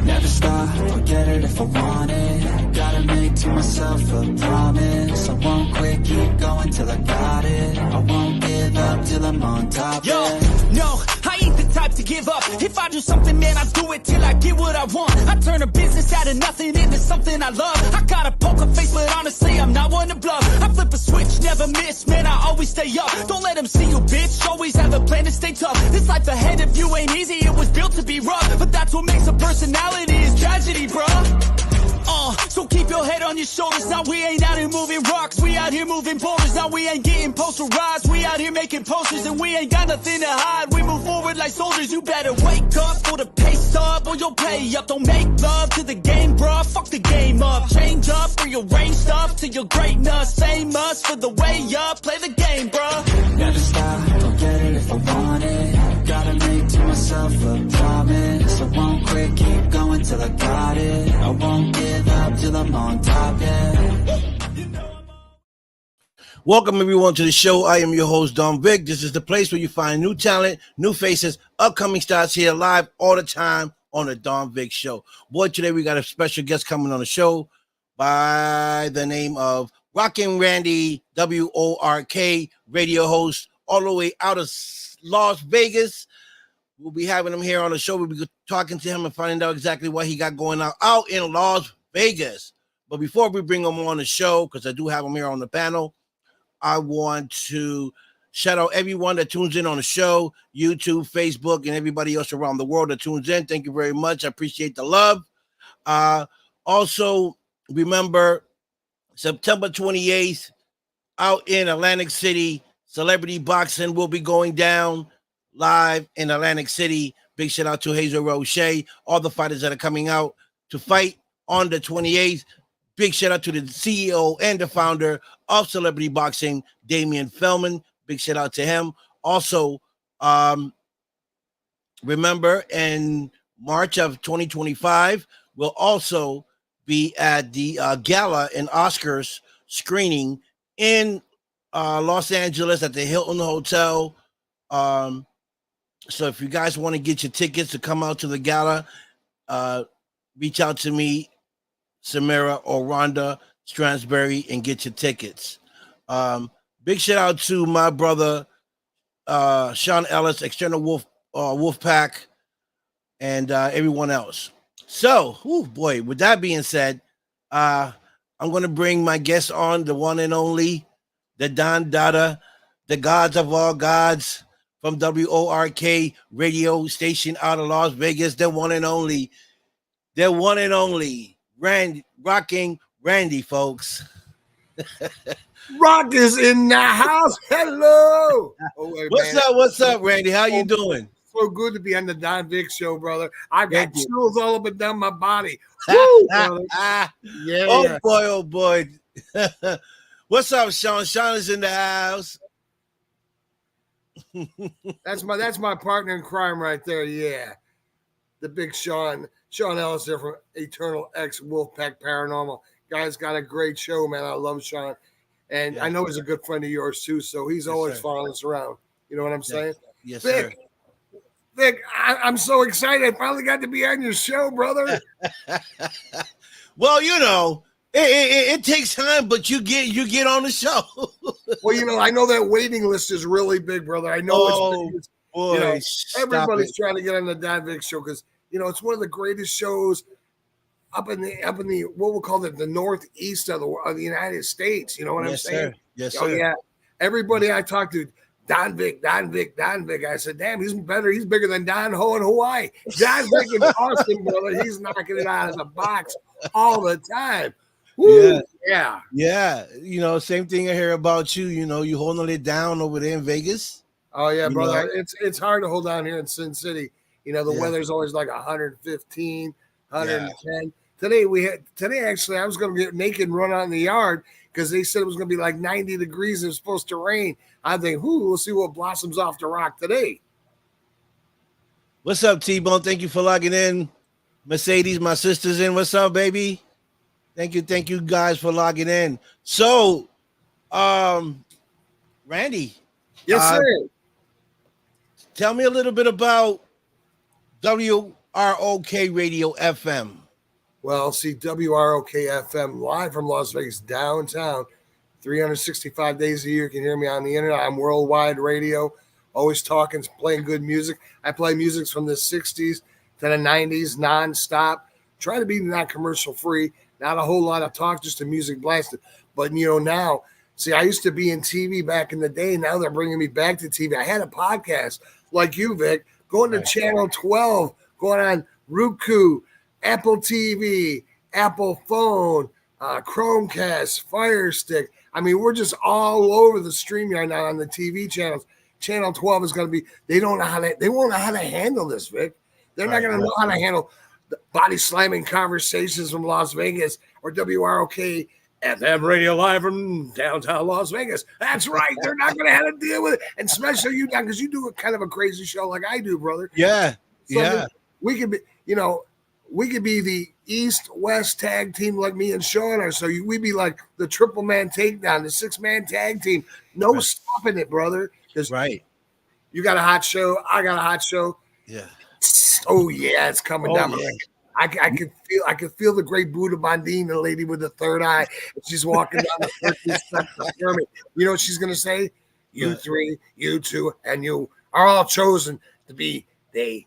Never stop, I'll get it if I want it. Gotta make to myself a promise. I won't quit, keep going till I got it. I won't give up till I'm on top. Yo, no, I ain't the type to give up. If I do something, man, I do it till I get what I want. I turn a business out of nothing into something I love. I got a poker face, but honestly, I'm not one to bluff. I flip a switch, never miss, man, I always stay up. Don't let them see you, bitch, always have a plan to stay tough. This life ahead of you ain't easy, it was built to be rough. But that's what makes a personality, is tragedy, bruh. So keep your head on your shoulders. Now we ain't out here moving rocks, we out here moving boulders. Now we ain't getting posterized, we out here making posters. And we ain't got nothing to hide, we move forward like soldiers. You better wake up for the pay stub, or you'll pay up. Don't make love to the game, bruh, fuck the game up. Change up, rearrange stuff to your greatness. Same us for the way up, play the game, bruh. Never stop, I'll get it if I want it. Gotta make to myself a promise. I won't quit, keep going till I got it. I won't give up till I'm on top, yeah. Welcome everyone to the show. I am your host, Don Vic. This is the place where you find new talent, new faces, upcoming stars here live all the time on the Don Vic Show. Boy, today we got a special guest coming on the show by the name of Rockin' Randy, WORK radio host all the way out of Las Vegas. We'll be having him here on the show. We'll be talking to him and finding out exactly what he got going on out in Las Vegas. But before we bring him on the show, because I do have him here on the panel, I want to shout out everyone that tunes in on the show, YouTube, Facebook, and everybody else around the world that tunes in. Thank you very much. I appreciate the love. Also, remember, September 28th, out in Atlantic City, Celebrity Boxing will be going down live in Atlantic City. Big shout out to Hazel Roche, all the fighters that are coming out to fight on the 28th. Big shout out to the CEO and the founder of Celebrity Boxing, Damian Feldman. Big shout out to him. Also, remember, in March of 2025, we'll also be at the gala and Oscars screening in Los Angeles at the Hilton Hotel. So if you guys want to get your tickets to come out to the gala, reach out to me, Samira or Rhonda Stransberry, and get your tickets. Big shout out to my brother Sean Ellis, External Wolfpack, and everyone else. So, boy, with that being said, I'm going to bring my guest on, the one and only, the Don Dada, the gods of all gods, from WORK radio station out of Las Vegas, the one and only, Rocking Randy, folks. Rock is in the house. Hello. What's up, Randy? How you doing? So good to be on the Don Vic Show, brother. I've got chills all up and down my body. Woo, yeah. Oh boy. What's up, Sean? Sean is in the house. That's my partner in crime right there. Yeah. The big Sean Ellis there from Eternal X Wolfpack Paranormal. Guy's got a great show, man. I love Sean. And I know he's a good friend of yours too, so he's always following us around. You know what I'm saying? Yes, sir. Vic, I'm so excited. I finally got to be on your show, brother. Well, you know, it takes time, but you get on the show. Well, you know, I know that waiting list is really big, brother. I know it's big. Boy, you know, everybody's trying to get on the Don Vic Show because you know it's one of the greatest shows up in the what we'll call it the northeast of the United States. You know what I'm saying? Sir. Yes, oh, sir. Yeah. Everybody I talked to, Don Vic. I said, damn, he's better. He's bigger than Don Ho in Hawaii. Don Vic in Austin, brother. He's knocking it out of the box all the time. Woo. Yeah. You know, same thing I hear about you. You know, you holding it down over there in Vegas. Oh yeah, brother. It's hard to hold down here in Sin City. You know, the weather's always like 115, 110. Today actually I was gonna get naked and run out in the yard because they said it was gonna be like 90 degrees and it was supposed to rain. I think, we'll see what blossoms off the rock today. What's up, T-Bone? Thank you for logging in. Mercedes, my sister's in. What's up, baby? Thank you guys for logging in. So, Randy. Yes, sir. Tell me a little bit about WROK Radio FM. Well, see, WROK FM live from Las Vegas downtown, 365 days a year. You can hear me on the internet. I'm worldwide radio, always talking, playing good music. I play music from the 60s to the 90s nonstop. Try to be not commercial free, not a whole lot of talk, just the music blasted. But, now, see, I used to be in TV back in the day. Now they're bringing me back to TV. I had a podcast like you, Vic, going to Channel 12, going on Roku, Apple TV, Apple phone, Chromecast, Fire Stick. I mean, we're just all over the stream right now on the TV channels. Channel 12 is going to be. They won't know how to handle this, Vic. They're not going to know how to handle the body slamming conversations from Las Vegas or WROK FM radio live from downtown Las Vegas. That's right. They're not going to have to deal with it, and especially you, because you do a kind of a crazy show like I do, brother. Yeah, so we could be, we could be the East-West tag team like me and Sean are. So we'd be like the triple man takedown, the 6-man tag team. No stopping it, brother. Right. You got a hot show. I got a hot show. Yeah. Oh yeah, it's coming down. Yeah. I can feel the great Buddha Bandine, the lady with the third eye. She's walking down the 13th step for me. You know what she's gonna say? You three, you two, and you are all chosen to be the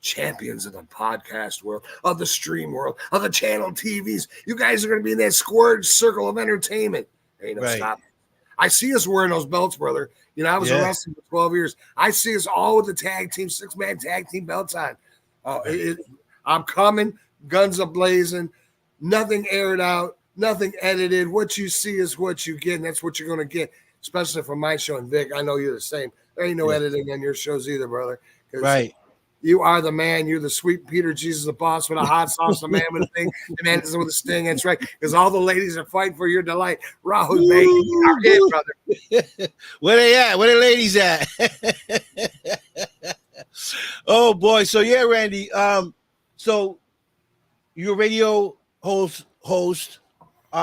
champions of the podcast world, of the stream world, of the channel TVs. You guys are going to be in that squared circle of entertainment. Ain't no stop. I see us wearing those belts, brother. I was wrestling for 12 years. I see us all with the tag team, 6-man tag team belts on. I'm coming, guns a blazing, nothing aired out, nothing edited. What you see is what you get, and that's what you're going to get, especially from my show. And Vic, I know you're the same. There ain't no editing on your shows either, brother. Right. You are the man. You're the sweet Peter Jesus, the boss with a hot sauce, the man with a thing, the man with a sting. That's right. Because all the ladies are fighting for your delight. Rahul, baby. You're it, brother. Where they at? Where the ladies at? Oh, boy. So, yeah, Randy. So you're a radio host.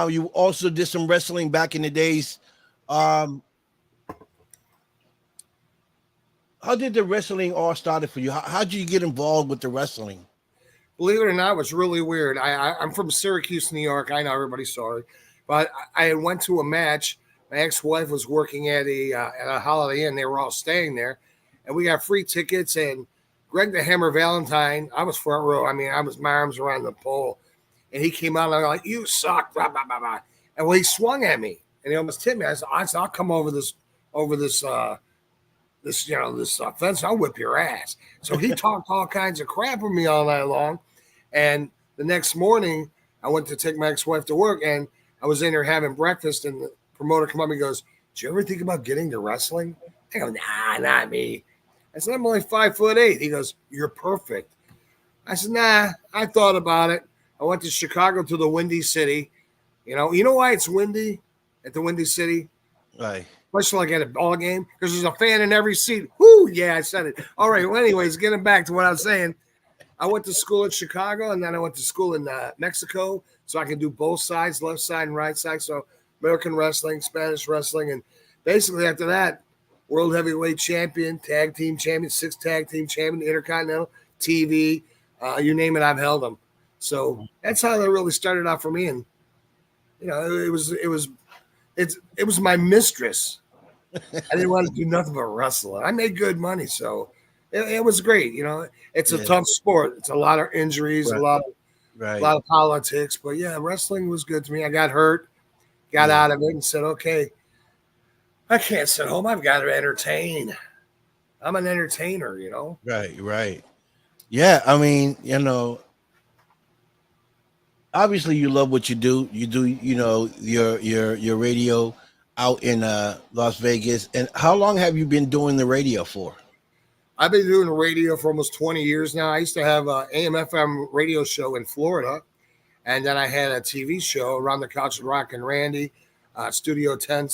You also did some wrestling back in the days. How did the wrestling all started for you? How did you get involved with the wrestling? Believe it or not, it was really weird. I'm from Syracuse, New York. I know everybody's sorry, but I went to a match. My ex-wife was working at a Holiday Inn. They were all staying there, and we got free tickets. And Greg the Hammer Valentine, I was front row. I mean, my arms around the pole, and he came out and I'm like, "You suck!" Blah, blah, blah, blah. And well, he swung at me, and he almost hit me. I said, "I'll come over this fence, I'll whip your ass." So he talked all kinds of crap with me all night long. And the next morning, I went to take my ex-wife to work, and I was in there having breakfast, and the promoter come up and goes, "Did you ever think about getting to wrestling?" I go, "Nah, not me." I said, "I'm only 5'8". He goes, "You're perfect." I said, "Nah, I thought about it." I went to Chicago to the Windy City. You know why it's windy at the Windy City? Right. Especially like at a ball game, because there's a fan in every seat. Whoo, yeah, I said it. All right, well, anyways, getting back to what I was saying, I went to school in Chicago, and then I went to school in Mexico, so I can do both sides, left side and right side, so American wrestling, Spanish wrestling, and basically after that, world heavyweight champion, tag team champion, 6 tag team champion, intercontinental, TV, you name it, I've held them. So that's how that really started out for me, and it was my mistress. I didn't want to do nothing but wrestling. I made good money, so it was great. It's a tough sport. It's a lot of injuries, a lot of politics. But yeah, wrestling was good to me. I got hurt, got out of it, and said, "Okay, I can't sit home. I've got to entertain. I'm an entertainer." Right. Yeah, I mean, obviously you love what you do. You do, your radio out in Las Vegas. And how long have you been doing the radio for? I've been doing the radio for almost 20 years now. I used to have an AM/FM radio show in Florida, and then I had a TV show, Around the Couch with Rock and Randy. Studio 10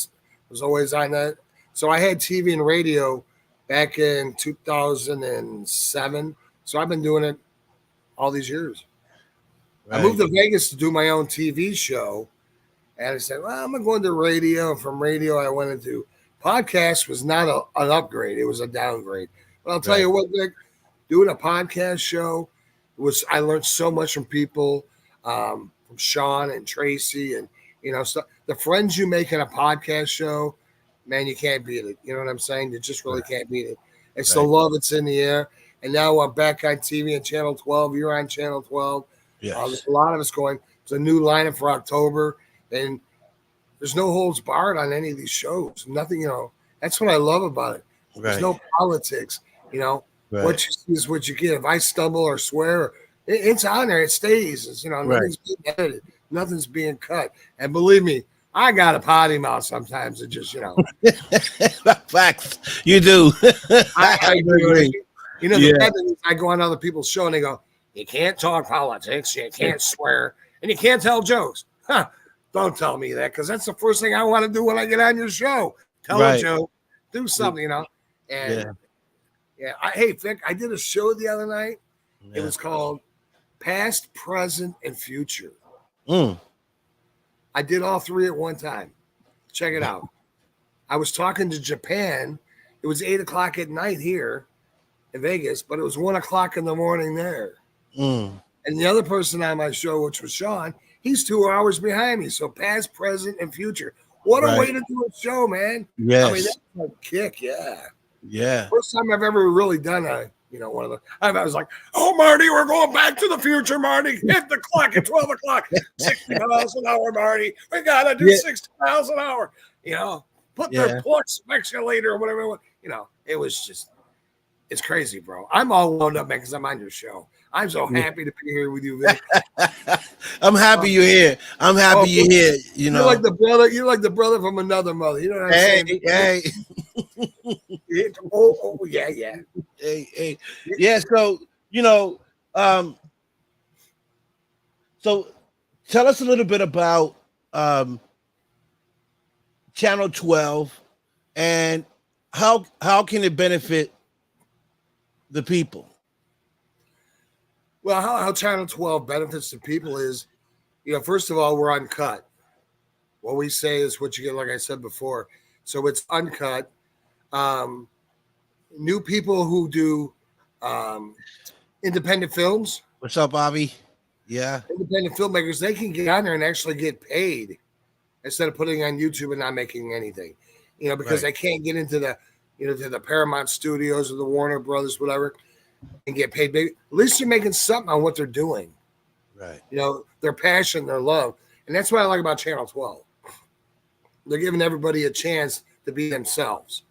was always on that. So I had TV and radio back in 2007. So I've been doing it all these years. Right. I moved to Vegas to do my own TV show. And I said, well, I'm going to go into radio. And from radio, I went into podcast. Was not an upgrade. It was a downgrade. But I'll tell you what, Vic, doing a podcast show I learned so much from people, from Sean and Tracy, and the friends you make in a podcast show, man, you can't beat it. You know what I'm saying? You just really can't beat it. It's the love that's in the air. And now I'm back on TV on Channel 12. You're on Channel 12. Yes. There's a lot of us going. It's a new lineup for October, and there's no holds barred on any of these shows. Nothing, that's what I love about it. There's no politics, What you see is what you get. If I stumble or swear, it's on there. It stays. It's, nothing's being edited. Nothing's being cut. And believe me, I got a potty mouth sometimes. It just, Facts. You do. I agree. The bad thing is I go on other people's show and they go, you can't talk politics, you can't swear, and you can't tell jokes. Don't tell me that, because that's the first thing I want to do when I get on your show. Tell a joke, do something, And hey, Vic, I did a show the other night. It was called Past, Present, and Future. I did all three at one time. Check it out. I was talking to Japan. It was 8:00 at night here in Vegas, but it was 1:00 in the morning there. And the other person on my show, which was Sean, he's 2 hours behind me. So past, present, and future. What a way to do a show, man. Yes. I mean, that's a kick, Yeah. First time I've ever really done one of the, I was like, oh, Marty, we're going back to the future, Marty. Hit the clock at 12 o'clock. 60 miles an hour, Marty. We got to do 60 miles an hour. Put the flux speculator or whatever. It was just, it's crazy, bro. I'm all wound up, man, because I'm on your show. I'm so happy to be here with you, Vic. I'm happy you're here. I'm happy you're here. You're like the brother. You're like the brother from another mother. You know what I'm saying? Hey. Yeah. Hey. Yeah. So so tell us a little bit about Channel 12 and how can it benefit the people? Well, how Channel 12 benefits the people is, first of all, we're uncut. What we say is what you get, like I said before. So it's uncut. New people who do independent films. What's up, Bobby? Yeah. Independent filmmakers, they can get on there and actually get paid instead of putting on YouTube and not making anything. Because they can't get into the, to the Paramount Studios or the Warner Brothers, whatever, and get paid big. At least they're making something on what they're doing. Right. Their passion, their love. And that's what I like about Channel 12. They're giving everybody a chance to be themselves.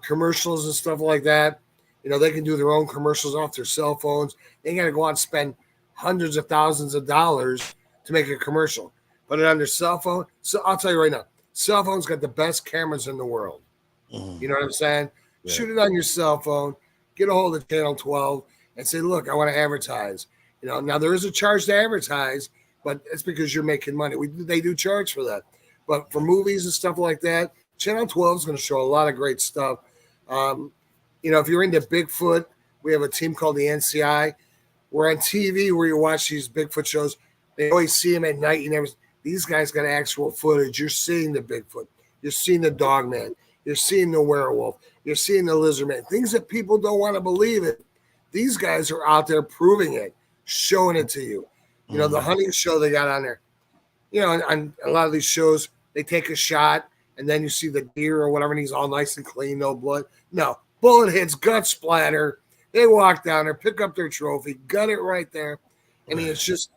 Commercials and stuff like that. They can do their own commercials off their cell phones. They got to go out and spend hundreds of thousands of dollars to make a commercial. Put it on their cell phone. So I'll tell you right now, cell phones got the best cameras in the world. You know what I'm saying? Yeah. Shoot it on your cell phone. Get a hold of Channel 12 and say, look, I want to advertise. Now there is a charge to advertise, but it's because you're making money. They do charge for that. But for movies and stuff like that, Channel 12 is going to show a lot of great stuff. If you're into Bigfoot, we have a team called the NCI. We're on TV where you watch these Bigfoot shows. They always see them at night. These guys got actual footage. You're seeing the Bigfoot. You're seeing the Dogman. You're seeing the werewolf. You're seeing the lizard man. Things that people don't want to believe it. These guys are out there proving it, showing it to you. The hunting show they got on there. On a lot of these shows, they take a shot, and then you see the deer or whatever, and he's all nice and clean, no blood. No, bullet hits, gut splatter. They walk down there, pick up their trophy, gut it right there. I mean, it's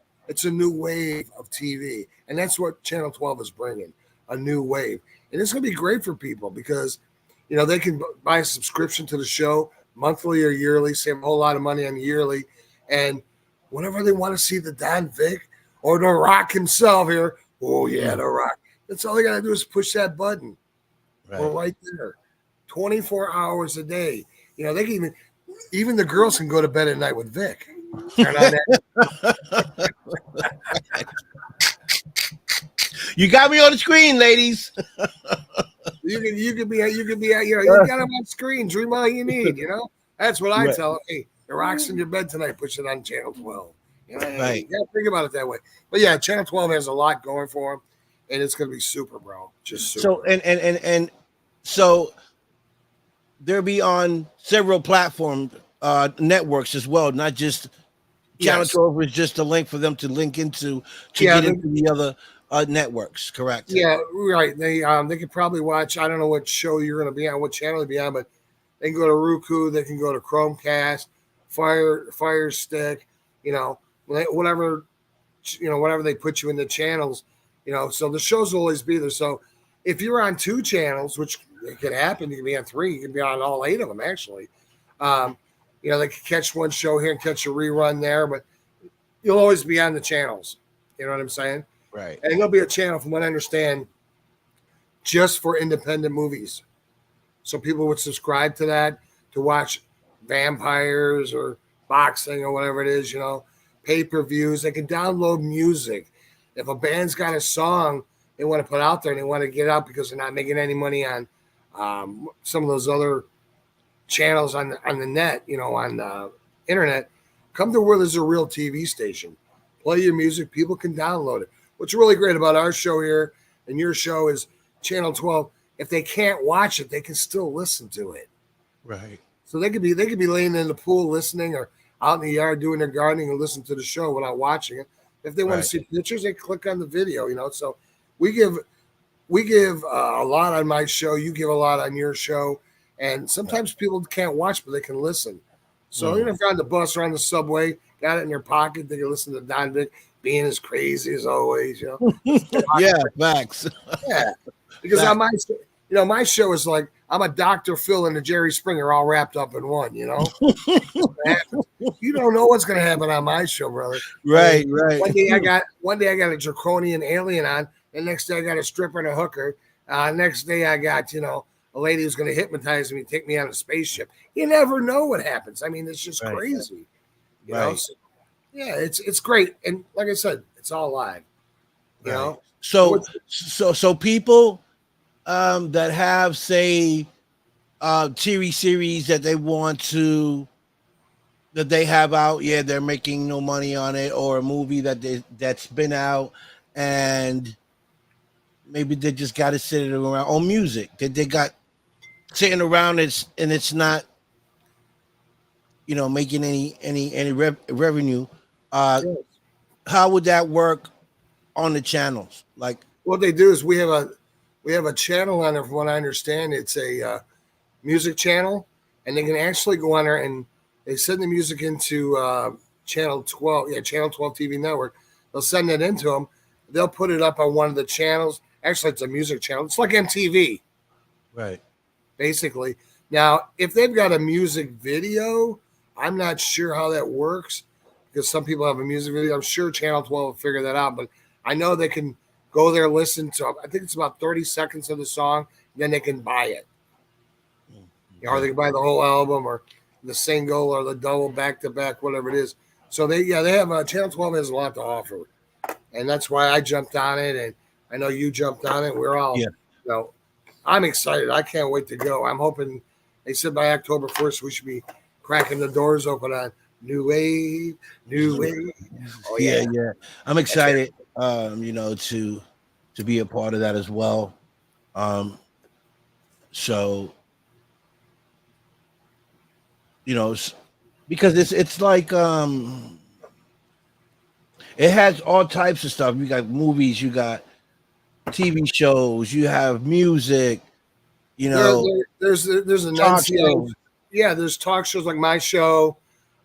a new wave of TV, and that's what Channel 12 is bringing, a new wave. And it's going to be great for people because, they can buy a subscription to the show monthly or yearly, save a whole lot of money on yearly, and whenever they want to see the Don Vic or The Rock himself here, oh, yeah, The Rock. That's all they got to do is push that button. Right. We're right there. 24 hours a day. They can even the girls can go to bed at night with Vic. You got me on the screen, ladies. You can be you got them on screen. Dream all you need. That's what I tell them. Hey, The Rock's in your bed tonight. Push it on Channel 12. Right. You gotta think about it that way. But yeah, Channel 12 has a lot going for them, and it's gonna be super, bro. Just super. So and so they'll be on several platform networks as well, not just Channel Yes. 12 is just a link for them to link into Yeah, get into the other networks. Correct. Yeah, right. They could probably watch. I don't know what show you're going to be on, what channel to be on, but they can go to Roku. They can go to Chromecast, Fire Stick. You know, whatever. You know, whatever they put you in the channels. You know, so the shows will always be there. So if you're on 2 channels, which it could happen, you can be on 3. You can be on all 8 of them actually. You know, they could catch one show here and catch a rerun there, but you'll always be on the channels. You know what I'm saying? Right. And there'll be a channel, from what I understand, just for independent movies. So people would subscribe to that to watch vampires or boxing or whatever it is, you know, pay-per-views. They can download music. If a band's got a song they want to put out there and they want to get out because they're not making any money on some of those other channels on the net, you know, on the internet, come to where there's a real TV station. Play your music. People can download it. What's really great about our show here and your show is Channel 12. If they can't watch it, they can still listen to it. Right. So they could be laying in the pool listening or out in the yard doing their gardening and listen to the show without watching it. If they want to see pictures, they click on the video, you know. So we give a lot on my show. You give a lot on your show. And sometimes people can't watch, but they can listen. So even if you're on the bus or on the subway, got it in your pocket, they can listen to Don Vick being as crazy as always, you know. Yeah, facts. Yeah, because on my, you know, my show is like I'm a Dr. Phil and a Jerry Springer all wrapped up in one. You know, you don't know what's going to happen on my show, brother. Right, I mean, right. One day I got a draconian alien on. The next day I got a stripper and a hooker. Next day I got, you know, a lady who's going to hypnotize me, take me on a spaceship. You never know what happens. I mean, it's just crazy. You know? So, yeah, it's great. And like I said, it's all live. You know? So people that have, say, TV series that they want to, that they have out, yeah, they're making no money on it, or a movie that's been out and maybe they just got to sit it around, or music that they got sitting around and it's not, you know, making any revenue. How would that work on the channels? Like, what they do is we have a channel on there. From what I understand, it's a music channel, and they can actually go on there and they send the music into Channel 12, Channel 12 TV network. They'll send it into them. They'll put it up on one of the channels. Actually, it's a music channel. It's like MTV, right? Basically. Now, if they've got a music video, I'm not sure how that works because some people have a music video. I'm sure Channel 12 will figure that out, but I know they can go there, listen to, I think it's about 30 seconds of the song, then they can buy it. You know, or they can buy the whole album or the single or the double back-to-back, whatever it is. So they have, Channel 12 has a lot to offer. And that's why I jumped on it, and I know you jumped on it. We're all, you know, I'm excited. I can't wait to go. I'm hoping, they said by October 1st, we should be cracking the doors open on New Wave. Oh, yeah. I'm excited, you know, to be a part of that as well. So, you know, because it's like, it has all types of stuff. You got movies, you got TV shows, you have music, you know. There's a talk show. Yeah, there's talk shows like my show.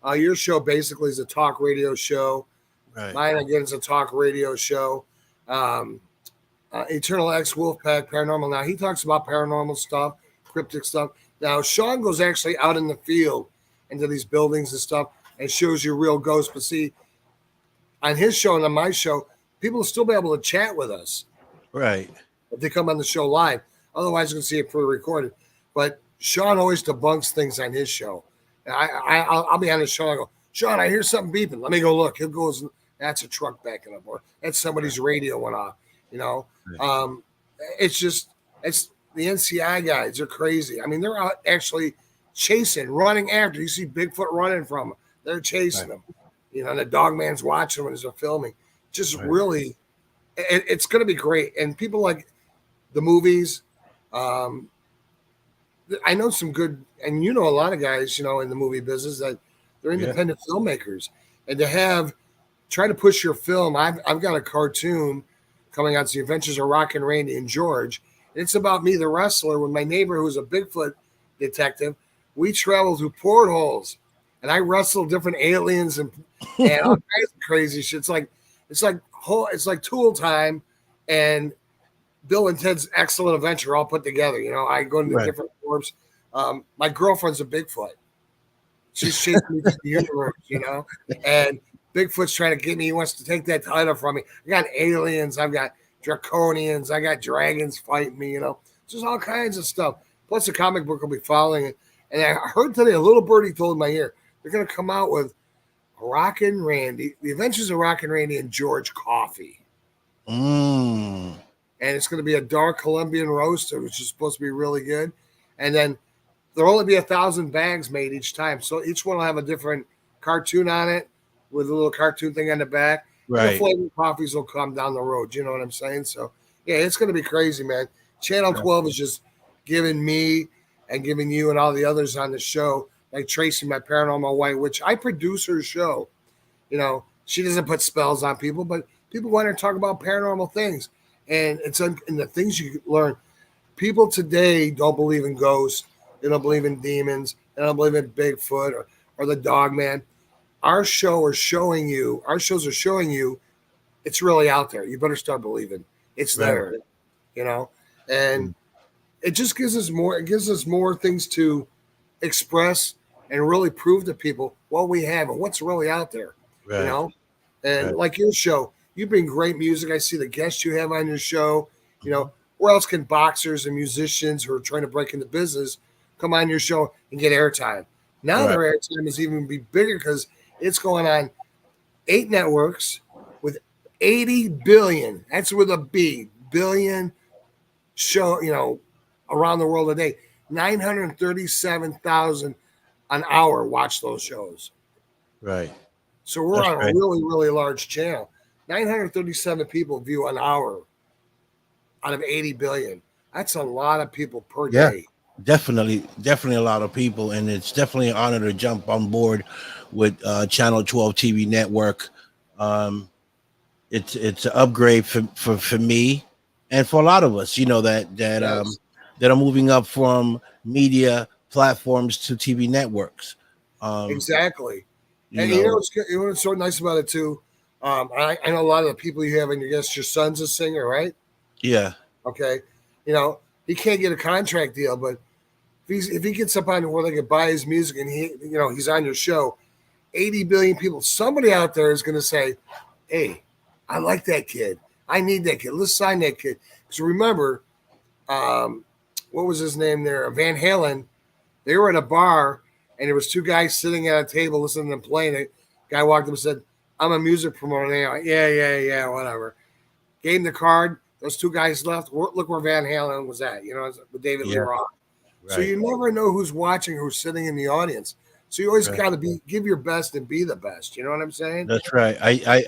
Your show basically is a talk radio show. Right. Mine again is a talk radio show. Eternal X Wolfpack Paranormal. Now he talks about paranormal stuff, cryptic stuff. Now Sean goes actually out in the field into these buildings and stuff and shows you real ghosts. But see, on his show and on my show, people will still be able to chat with us. Right. If they come on the show live. Otherwise, you can see it pre-recorded. But Sean always debunks things on his show. And I'll be on his show. I go, Sean, I hear something beeping. Let me go look. He'll go, that's a truck backing up, or that's somebody's radio went off. You know, it's the NCI guys are crazy. I mean, they're out actually chasing, running after. You see Bigfoot running from them. They're chasing them. You know, and the dog man's watching them as they're filming. Just really, it's going to be great. And people like the movies. I know some good, and you know a lot of guys, you know, in the movie business that they're independent filmmakers, and to try to push your film. I've got a cartoon coming out. It's The Adventures of Rock and Randy and George. And it's about me, the wrestler, with my neighbor who's a Bigfoot detective. We travel through portholes, and I wrestle different aliens and all kinds of crazy shit. It's like Tool Time and Bill and Ted's Excellent Adventure all put together. You know, I go into different forms. My girlfriend's a Bigfoot. She's chasing me through the universe, you know, and Bigfoot's trying to get me. He wants to take that title from me. I got aliens. I've got draconians. I got dragons fighting me, you know. Just all kinds of stuff. Plus, the comic book will be following it. And I heard today, a little birdie told in my ear, they're going to come out with Rockin' Randy, The Adventures of Rockin' Randy and George Coffee. And it's going to be a dark Colombian roaster, which is supposed to be really good. And then there'll only be 1,000 bags made each time. So each one will have a different cartoon on it with a little cartoon thing on the back. Right. The flavor coffees will come down the road. You know what I'm saying? So, yeah, it's going to be crazy, man. Channel 12 is just giving me and giving you and all the others on the show, like Tracy, my paranormal wife, which I produce her show. You know, she doesn't put spells on people, but people want to talk about paranormal things. And it's in the things you learn. People today don't believe in ghosts. They don't believe in demons. They don't believe in Bigfoot or the dog man. Our shows are showing you it's really out there. You better start believing it's there, you know, and it just gives us more things to express and really prove to people what we have and what's really out there, you know, and like your show, you bring great music. I see the guests you have on your show, you know, where else can boxers and musicians who are trying to break into business come on your show and get airtime? Now their airtime is even be bigger because it's going on 8 networks with 80 billion. That's with a B, billion show, you know, around the world a day. 937,000 an hour watch those shows. Right. So we're on a really, really large channel. 937 people view an hour out of 80 billion. That's a lot of people per day. Definitely a lot of people, and it's definitely an honor to jump on board with Channel 12 TV network. It's an upgrade for me and for a lot of us, you know, that are moving up from media platforms to TV networks. Exactly. And you know what's so nice about it too? I know a lot of the people you have in your guests. Your son's a singer, right? Yeah. Okay. You know, he can't get a contract deal, but if he gets up on where they can buy his music and he's on your show, 80 billion people, somebody out there is going to say, hey, I like that kid. I need that kid. Let's sign that kid. Because remember, what was his name there? Van Halen. They were at a bar and there was 2 guys sitting at a table listening to them playing. A guy walked up and said, I'm a music promoter. And they went, yeah, whatever. Gave him the card. Those 2 guys left. Look where Van Halen was at, you know, with David Lee Roth. Right. So you never know who's watching, who's sitting in the audience. So you always got to give your best and be the best. You know what I'm saying? That's right.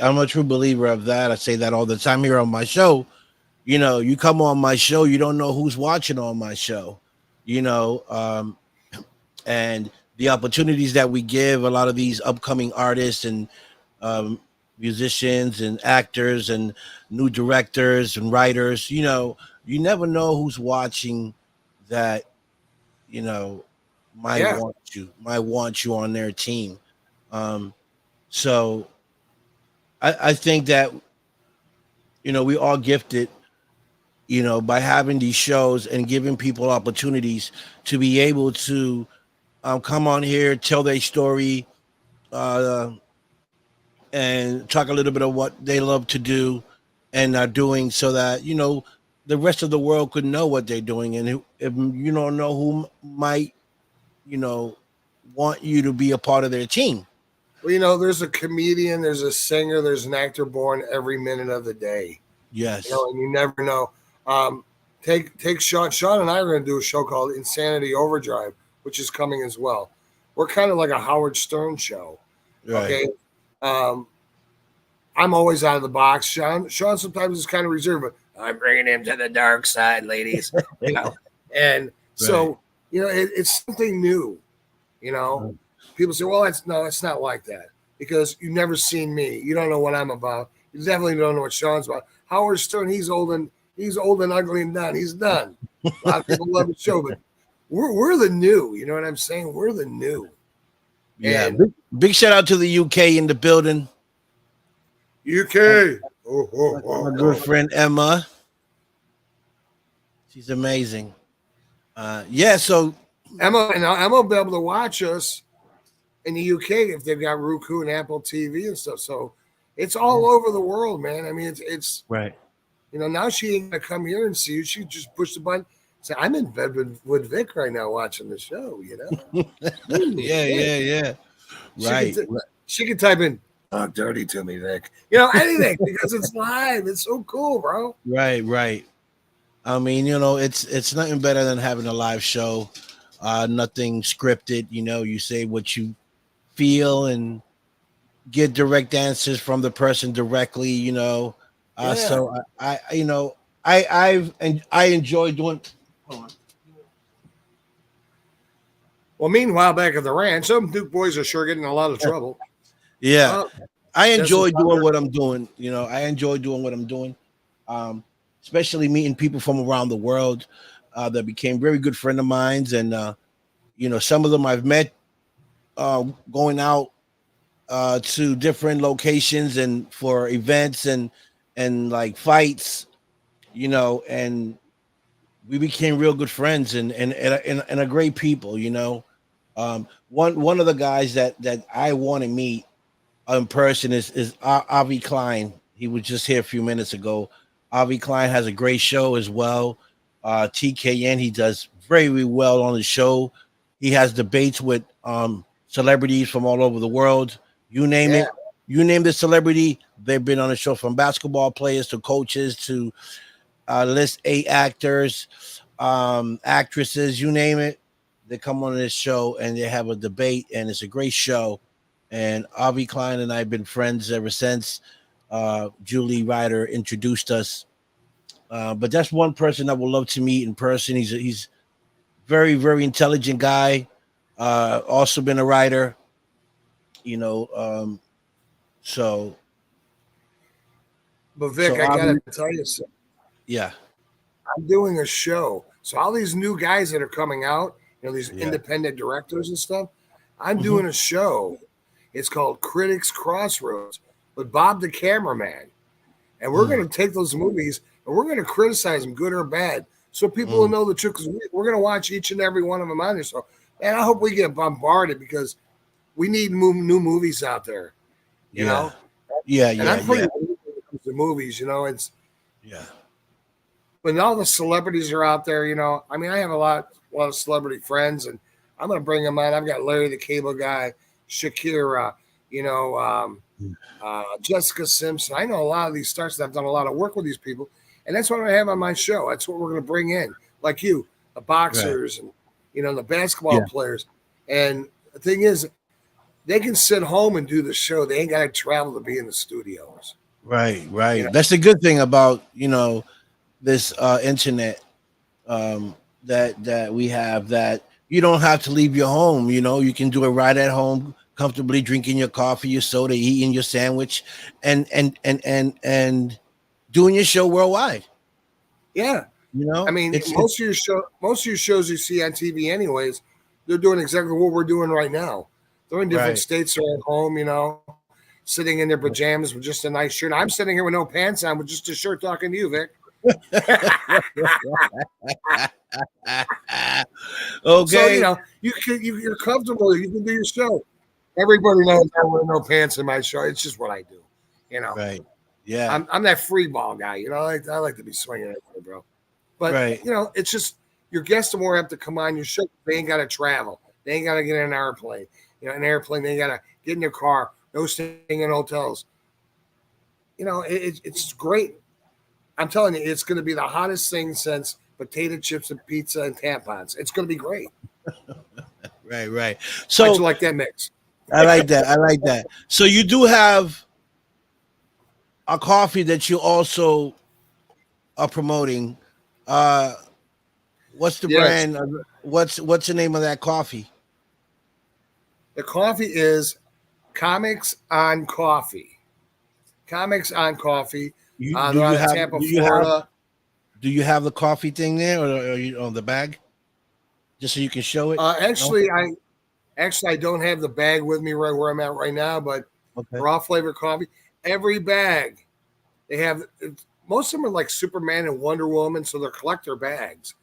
I'm a true believer of that. I say that all the time here on my show. You know, you come on my show, you don't know who's watching on my show, you know, and the opportunities that we give a lot of these upcoming artists and musicians and actors and new directors and writers, you know, you never know who's watching that, you know, might want you on their team. So I think that, you know, we all gifted, you know, by having these shows and giving people opportunities to be able to come on here, tell their story, and talk a little bit of what they love to do and are doing, so that, you know, the rest of the world could know what they're doing. And if you don't know who might, you know, want you to be a part of their team. Well, you know, there's a comedian, there's a singer, there's an actor born every minute of the day. Yes. You know, and you never know. Take Sean. Sean and I are going to do a show called Insanity Overdrive, which is coming as well. We're kind of like a Howard Stern show. Right. Okay. I'm always out of the box. Sean sometimes is kind of reserved, but I'm bringing him to the dark side, ladies. You know, and so it's something new. People say, well, it's not like that because you've never seen me. You don't know what I'm about. You definitely don't know what Sean's about. Howard Stern, he's old and ugly and done. He's done. A lot of people love the show, but we're the new. You know what I'm saying? We're the new. Yeah. And big shout out to the UK in the building. UK. My good friend Emma. She's amazing. So Emma will be able to watch us in the UK if they've got Roku and Apple TV and stuff. So it's all over the world, man. I mean, it's right. Now she ain't gonna come here and see you. She just push the button. Say, I'm in bed with Vic right now watching the show. Yeah. Right. She can type in "talk dirty to me, Vic." Anything because it's live. It's so cool, bro. Right. I mean, it's nothing better than having a live show. Nothing scripted. You say what you feel and get direct answers from the person directly. So I enjoy doing. Hold on. Well, meanwhile, back at the ranch, some Duke boys are sure getting in a lot of trouble. Yeah, I enjoy doing what I'm doing. I enjoy doing what I'm doing, especially meeting people from around the world that became very good friend of mine. And, some of them I've met going out to different locations and for events and like fights, and we became real good friends and a great people, One of the guys that I want to meet in person is Avi Klein. He was just here a few minutes ago. Avi Klein has a great show as well. TKN, he does very well on the show. He has debates with celebrities from all over the world. You name it. You name the celebrity, they've been on the show, from basketball players to coaches to list 8 actors, actresses, you name it. They come on this show and they have a debate, and it's a great show. And Avi Klein and I have been friends ever since. Julie Ryder introduced us. But that's one person I would love to meet in person. He's very, very intelligent guy. Also been a writer, so. But Vic, I gotta tell you something. Yeah. I'm doing a show. So all these new guys that are coming out, these independent directors and stuff, I'm doing a show. It's called Critics Crossroads with Bob the Cameraman. And we're going to take those movies and we're going to criticize them, good or bad, so people will know the truth. Because we're going to watch each and every one of them on there. So, and I hope we get bombarded because we need new movies out there. You know? Yeah, and I'm pretty the movies, it's when all the celebrities are out there, I mean, I have a lot of celebrity friends, and I'm going to bring them on. I've got Larry the Cable Guy, Shakira, Jessica Simpson. I know a lot of these stars that I've done a lot of work with these people, and that's what I have on my show. That's what we're going to bring in, like you, the boxers and the basketball players. And the thing is, they can sit home and do the show. They ain't got to travel to be in the studios. Right. That's the good thing about this internet that we have, that you don't have to leave your home. You can do it right at home, comfortably drinking your coffee, your soda, eating your sandwich, and doing your show worldwide. Yeah, I mean, most of your shows you see on TV, anyways, they're doing exactly what we're doing right now. They're in different states or at home, sitting in their pajamas with just a nice shirt. I'm sitting here with no pants on, with just a shirt, talking to you, Vic. Okay. So you're comfortable. You can do your show. Everybody knows I wear no pants in my show. It's just what I do. Right. Yeah. I'm that free ball guy. I like to be swinging it, bro. But it's just your guests are more apt to come on your show. They ain't got to travel. They ain't got to get in an airplane. An airplane. They got to get in their car. No staying in hotels. It's great. I'm telling you, it's going to be the hottest thing since potato chips and pizza and tampons. It's going to be great. Right. So how'd you like that mix? I like that. So you do have a coffee that you also are promoting. What's the Yes. brand? What's the name of that coffee? The coffee is Comics on Coffee. Comics on Coffee. You They're out of have Tampa, Florida. do you have the coffee thing there, or you on the bag, just so you can show it? Actually, I don't have the bag with me right where I'm at right now, but Okay. raw flavor coffee. Every bag they have. Most of them are like Superman and Wonder Woman, so they're collector bags.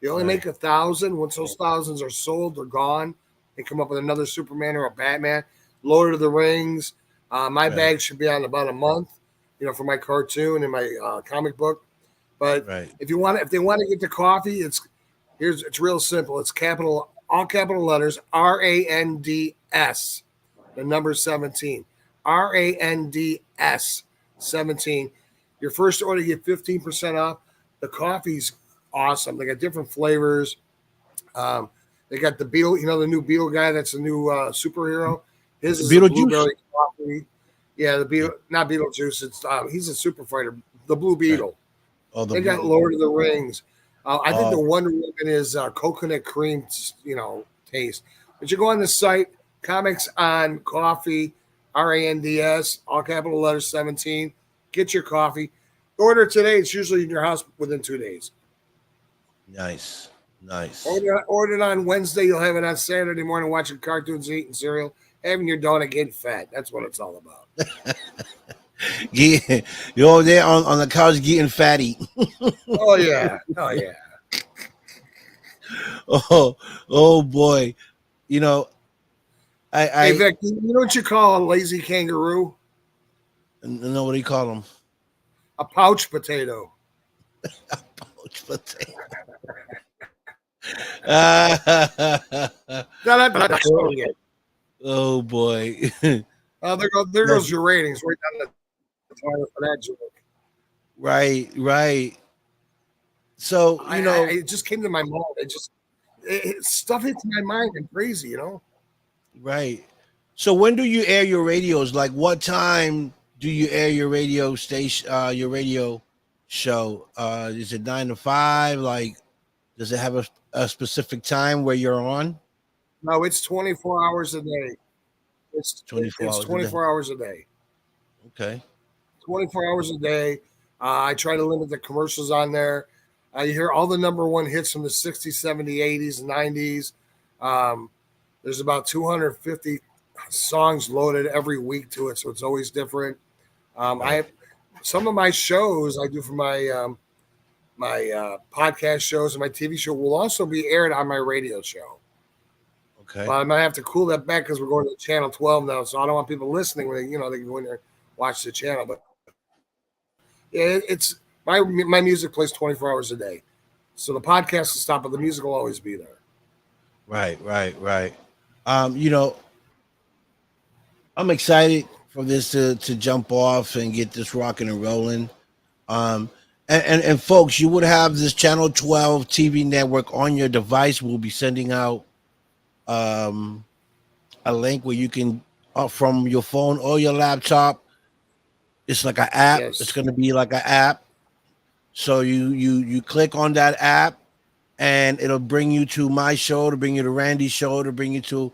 They only make 1,000. Once those thousands are sold, they're gone. They come up with another Superman or a Batman. Lord of the Rings. My bag should be on about a month, for my cartoon and my comic book. But if they want to get the coffee, it's real simple. It's all capital letters, RANDS, the number 17. RANDS 17. Your first order, you get 15% off. The coffee's awesome. They got different flavors. They got the Beetle, the new Beetle guy that's a new superhero. His is a blueberry coffee. Yeah, the Beetle, not Beetlejuice. It's he's a super fighter. The Blue Beetle. Oh, they got Lord of the Rings. I think the Wonder Woman is coconut cream, taste. But you go on the site, Comics on Coffee, RANDS, all capital letters 17. Get your coffee. Order today. It's usually in your house within 2 days. Nice. Order it on Wednesday. You'll have it on Saturday morning watching cartoons, eating cereal, having your donut, getting fat. That's what it's all about. You're over there on the couch getting fatty. Oh yeah. Oh boy. Hey Vic, you know what you call a lazy kangaroo? No, what do you call them? A pouch potato. A pouch potato. Oh boy. There goes your ratings right down the toilet for that joke. Right. So it just came to my mind. Stuff hits my mind and crazy, Right. So when do you air your radios? Like, what time do you air your radio station? Your radio show? Is it 9 to 5? Like, does it have a specific time where you're on? No, it's 24 hours a day. It's 24 hours a day. Okay. 24 hours a day. I try to limit the commercials on there. You hear all the number one hits from the 60s, 70s, 80s, and 90s. There's about 250 songs loaded every week to it, so it's always different. I have some of my shows I do for my my podcast shows and my TV show will also be aired on my radio show. Okay. But I might have to cool that back because we're going to channel 12 now, so I don't want people listening when they can go in there and watch the channel. But yeah, it's my music plays 24 hours a day, so the podcast will stop, but the music will always be there. Right. I'm excited for this to jump off and get this rocking and rolling. And folks, you would have this channel 12 TV network on your device. We'll be sending out a link where you can from your phone or your laptop. It's like an app. Yes. It's going to be like an app. So you click on that app and it'll bring you to my show, to bring you to Randy's show, to bring you to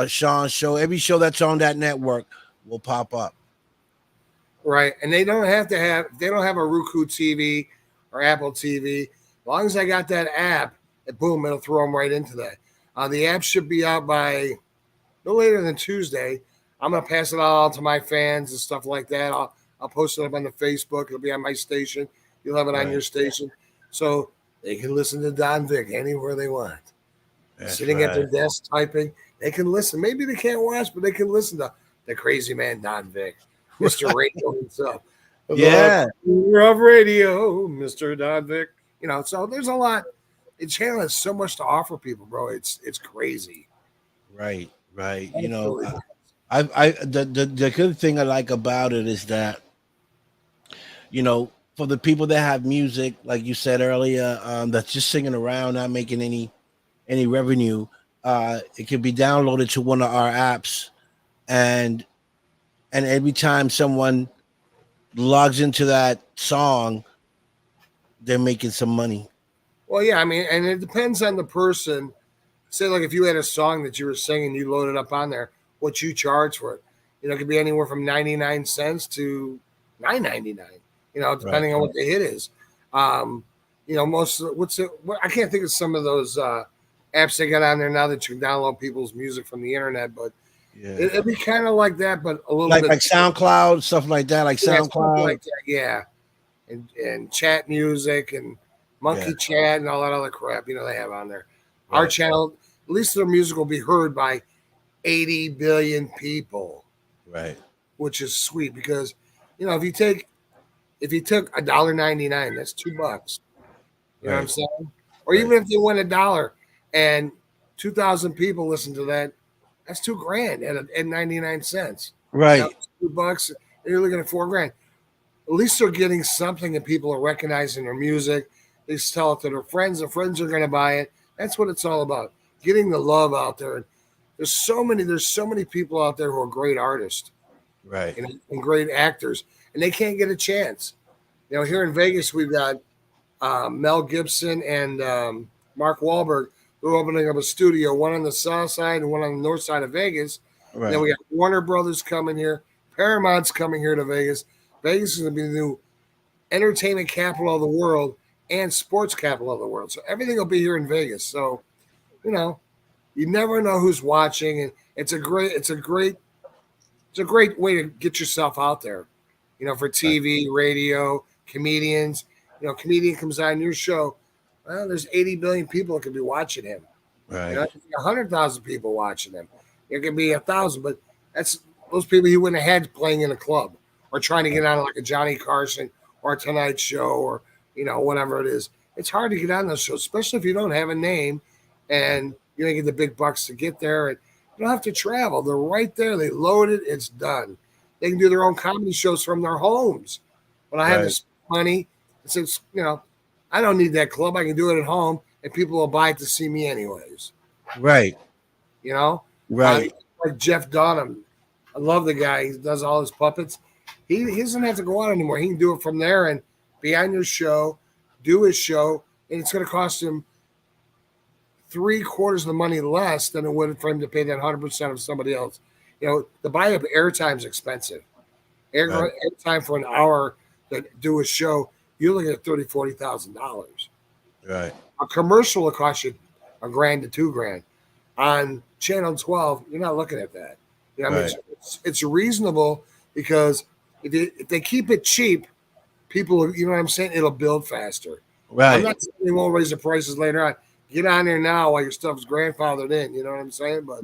Sean's show. Every show that's on that network will pop up. Right. And they don't have a Roku TV or Apple TV. As long as I got that app, boom, it'll throw them right into that. The app should be out by no later than Tuesday. I'm going to pass it all to my fans and stuff like that. I'll post it up on the Facebook. It'll be on my station. You'll have it on your station. So they can listen to Don Vic anywhere they want. Sitting at their desk typing. They can listen. Maybe they can't watch, but they can listen to the crazy man, Don Vic, Mr. Radio himself. Yeah. Of radio, Mr. Don Vic. So there's a lot. The channel has so much to offer people, bro. It's crazy. Right. The good thing I like about it is that, for the people that have music, like you said earlier, that's just singing around, not making any revenue, it can be downloaded to one of our apps, and every time someone logs into that song, they're making some money. Well, yeah, I mean, and it depends on the person. Say, like, if you had a song that you were singing, you load it up on there, what you charge for it. It could be anywhere from 99 cents to $9.99. Depending on what the hit is. Most I can't think of some of those apps they got on there now that you can download people's music from the internet, but it'd be kind of like that, but a little bit like SoundCloud, stuff like that, like SoundCloud, like that, yeah, and chat music and Monkey Chat and all that other crap. They have on there. Right. Our channel, at least their music will be heard by 80 billion people, right? Which is sweet because if you took $1.99, that's $2. You know what I'm saying? Or even if they win $1 and 2,000 people listen to that, that's $2,000 at 99 cents. Right. $2, and you're looking at $4,000. At least they're getting something and people are recognizing their music. They tell it to their friends. Their friends are going to buy it. That's what it's all about. Getting the love out there. There's so many people out there who are great artists. Right. And great actors. And they can't get a chance. Here in Vegas, we've got Mel Gibson and Mark Wahlberg. They're opening up a studio, one on the south side and one on the north side of Vegas. Right. Then we got Warner Brothers coming here. Paramount's coming here to Vegas. Vegas is going to be the new entertainment capital of the world and sports capital of the world. So everything will be here in Vegas. So, you never know who's watching, and it's a great way to get yourself out there. For TV, radio, comedians. Comedian comes on your show. Well, there's 80 billion people that could be watching him. Right. 100,000 people watching him. It could be 1,000, but that's those people you wouldn't have had playing in a club or trying to get on like a Johnny Carson or a Tonight Show or whatever it is. It's hard to get on those shows, especially if you don't have a name and you don't get the big bucks to get there. And you don't have to travel. They're right there. They load it. It's done. They can do their own comedy shows from their homes. When I have this money, since I don't need that club. I can do it at home, and people will buy it to see me anyways. Right. Right. Like Jeff Dunham. I love the guy. He does all his puppets. He doesn't have to go out anymore. He can do it from there and be on your show, do his show, and it's going to cost him 3/4 of the money less than it would for him to pay that 100% of somebody else. The buy-up airtime is expensive. Airtime for an hour to do a show, you're looking at $30,000, $40,000. Right. A commercial will cost you $1,000 to $2,000. On Channel 12, you're not looking at that. I mean, it's reasonable because if they keep it cheap, people, you know what I'm saying, it'll build faster. Right. I'm not saying they won't raise the prices later on. Get on there now while your stuff's grandfathered in. You know what I'm saying? But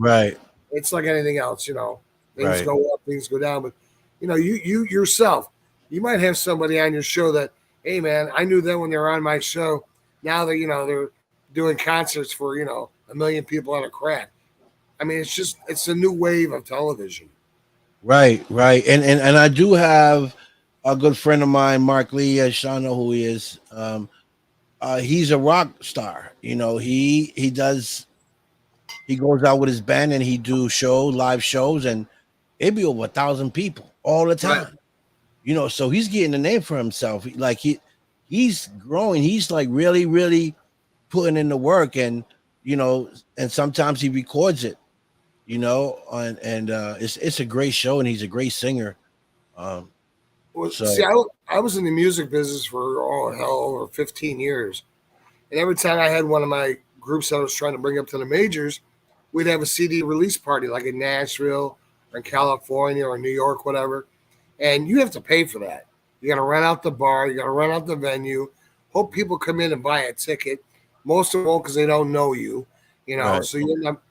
it's like anything else. Things go up, things go down. But you yourself, you might have somebody on your show that, hey man, I knew them when they were on my show. Now that they're doing concerts for 1 million people on a crack. I mean, it's a new wave of television. Right. And I do have a good friend of mine, Mark Lee. Sean know who he is. He's a rock star. He goes out with his band and he do live shows, and it'd be over 1,000 people all the time. Right. So he's getting a name for himself. He's growing. He's like really, really putting in the work, and and sometimes he records it, and it's a great show, and he's a great singer. See, I was in the music business for over 15 years, and every time I had one of my groups that I was trying to bring up to the majors, we'd have a CD release party, like in Nashville or in California or New York, whatever. And you have to pay for that. You got to rent out the bar. You got to rent out the venue. Hope people come in and buy a ticket. Most of them won't because they don't know you, Right. So you end up,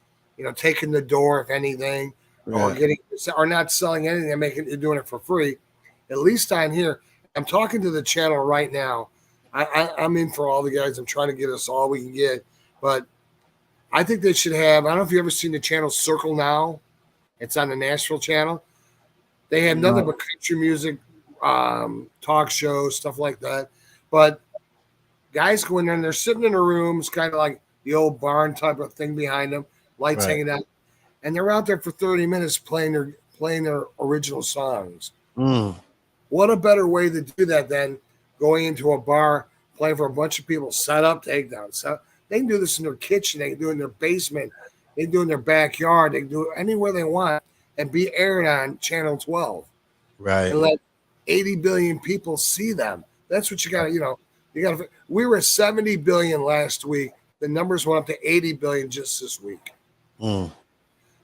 taking the door, if anything, or not selling anything. You're doing it for free. At least on here, I'm talking to the channel right now. I'm in for all the guys. I'm trying to get us all we can get. But I think they should have, I don't know if you've ever seen the channel Circle Now. It's on the Nashville channel. They have nothing but country music, talk shows, stuff like that. But guys go in there and they're sitting in a room. It's kind of like the old barn type of thing behind them, lights hanging out. And they're out there for 30 minutes playing their original songs. What a better way to do that than going into a bar, playing for a bunch of people, set up, takedowns. So they can do this in their kitchen. They can do it in their basement. They can do it in their backyard. They can do it anywhere they want and be aired on Channel 12. Right. And let 80 billion people see them. That's what you got to, we were 70 billion last week. The numbers went up to 80 billion just this week.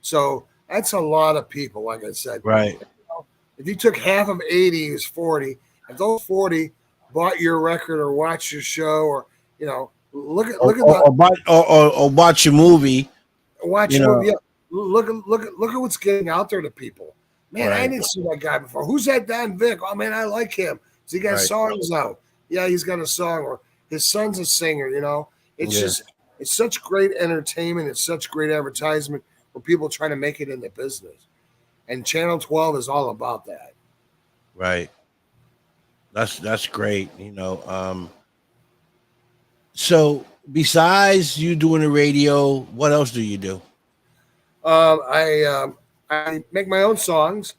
So that's a lot of people, like I said. Right. If you took half of 80 is 40. If those 40 bought your record or watched your show or, look at watch your movie. Watch your movie. Yeah. Look at what's getting out there to people. Man, right. I didn't see that guy before. Who's that Don Vick? Oh man, I like him. Has he got songs out? Yeah, he's got a song, or his son's a singer, It's just it's such great entertainment, it's such great advertisement for people trying to make it in the business. And Channel 12 is all about that. Right. That's great, So besides you doing the radio, what else do you do? I make my own songs.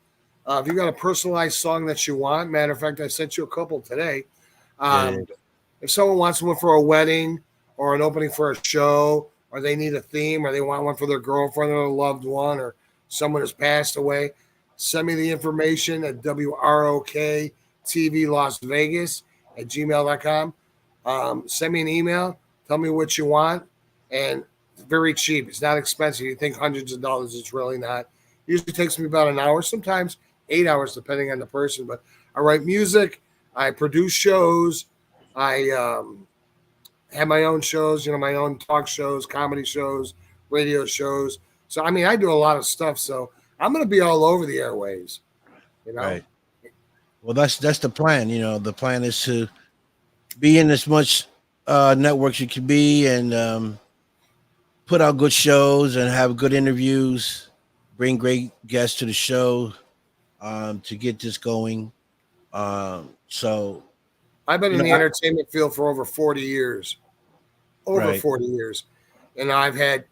If you got a personalized song that you want, matter of fact, I sent you a couple today. If someone wants one for a wedding or an opening for a show, or they need a theme, or they want one for their girlfriend or a loved one, or someone has passed away, send me the information at WROK TV Las Vegas at gmail.com. Send me an email. Tell me what you want. And it's very cheap. It's not expensive. You think hundreds of dollars. It's really not. Usually takes me about an hour, sometimes 8 hours, depending on the person. But I write music. I produce shows. I have my own shows, my own talk shows, comedy shows, radio shows. So, I do a lot of stuff. So I'm going to be all over the airwaves, Right. Well, that's the plan. The plan is to be in as much networks you can be and put out good shows and have good interviews. Bring great guests to the show to get this going. So I've been in the entertainment field for over 40 years. Over 40 years. And I've had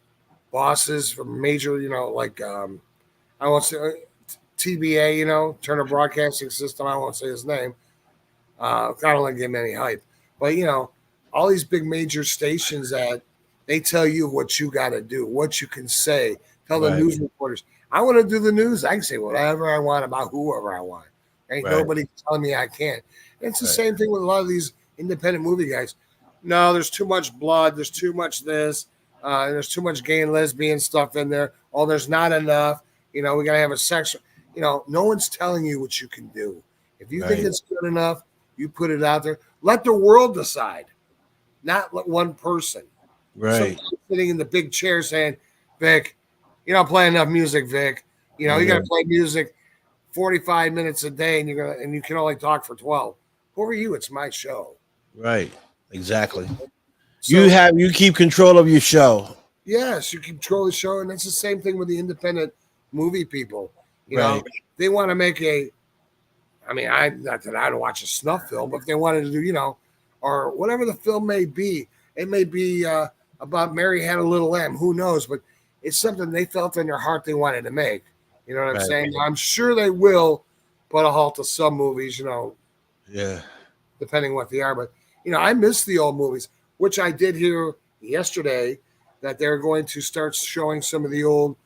bosses from major, like I won't say TBA, Turner Broadcasting System. I won't say his name. I don't want to give him any hype. But, all these big major stations that they tell you what you got to do, what you can say. Tell the news reporters, I want to do the news. I can say whatever I want about whoever I want. Ain't nobody telling me I can't. And it's the same thing with a lot of these independent movie guys. No, there's too much blood. There's too much this. There's too much gay and lesbian stuff in there. Oh, there's not enough. We got to have a sex. No one's telling you what you can do. If you think it's good enough, you put it out there. Let the world decide, not let one person. Right. Somebody sitting in the big chair saying, Vic, you don't play enough music, Vic. You got to play music 45 minutes a day, and you can only talk for 12. Who are you? It's my show. Right. Exactly. So, you keep control of your show. Yes, you control the show, and it's the same thing with the independent movie people. They want to make not that I don't watch a snuff film, but if they wanted to do, or whatever the film may be, it may be about Mary Had a Little Lamb. Who knows? But it's something they felt in their heart they wanted to make. You know what I'm saying? I'm sure they will put a halt to some movies, Yeah. Depending what they are. But, I miss the old movies, which I did hear yesterday that they're going to start showing some of the old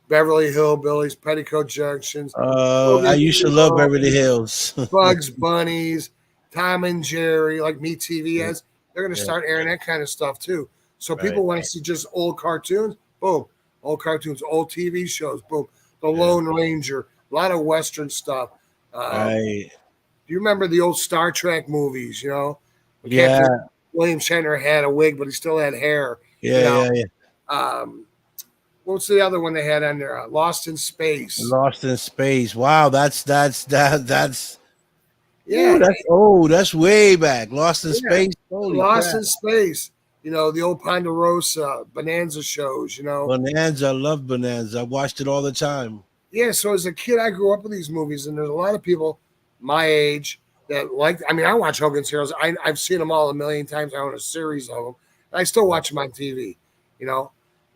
Beverly Hillbillies, Petticoat Junctions. I used to love Beverly Hills. Bugs Bunnies, Tom and Jerry, like MeTV has. They're going to start airing that kind of stuff too. So people want to see just old cartoons. Boom. Old cartoons, old TV shows. Boom. The Lone Ranger, a lot of Western stuff. Do you remember the old Star Trek movies, William Shatner had a wig, but he still had hair. Yeah. What's the other one they had on there? Lost in Space. Lost in Space. Wow, that's yeah. That's way back. Lost in Space. Holy Lost crap. in Space. The old Ponderosa, Bonanza shows, Bonanza, I love Bonanza. I watched it all the time. Yeah, so as a kid, I grew up with these movies, and there's a lot of people my age that I watch Hogan's Heroes. I've seen them all a million times. I own a series of them. And I still watch them on TV,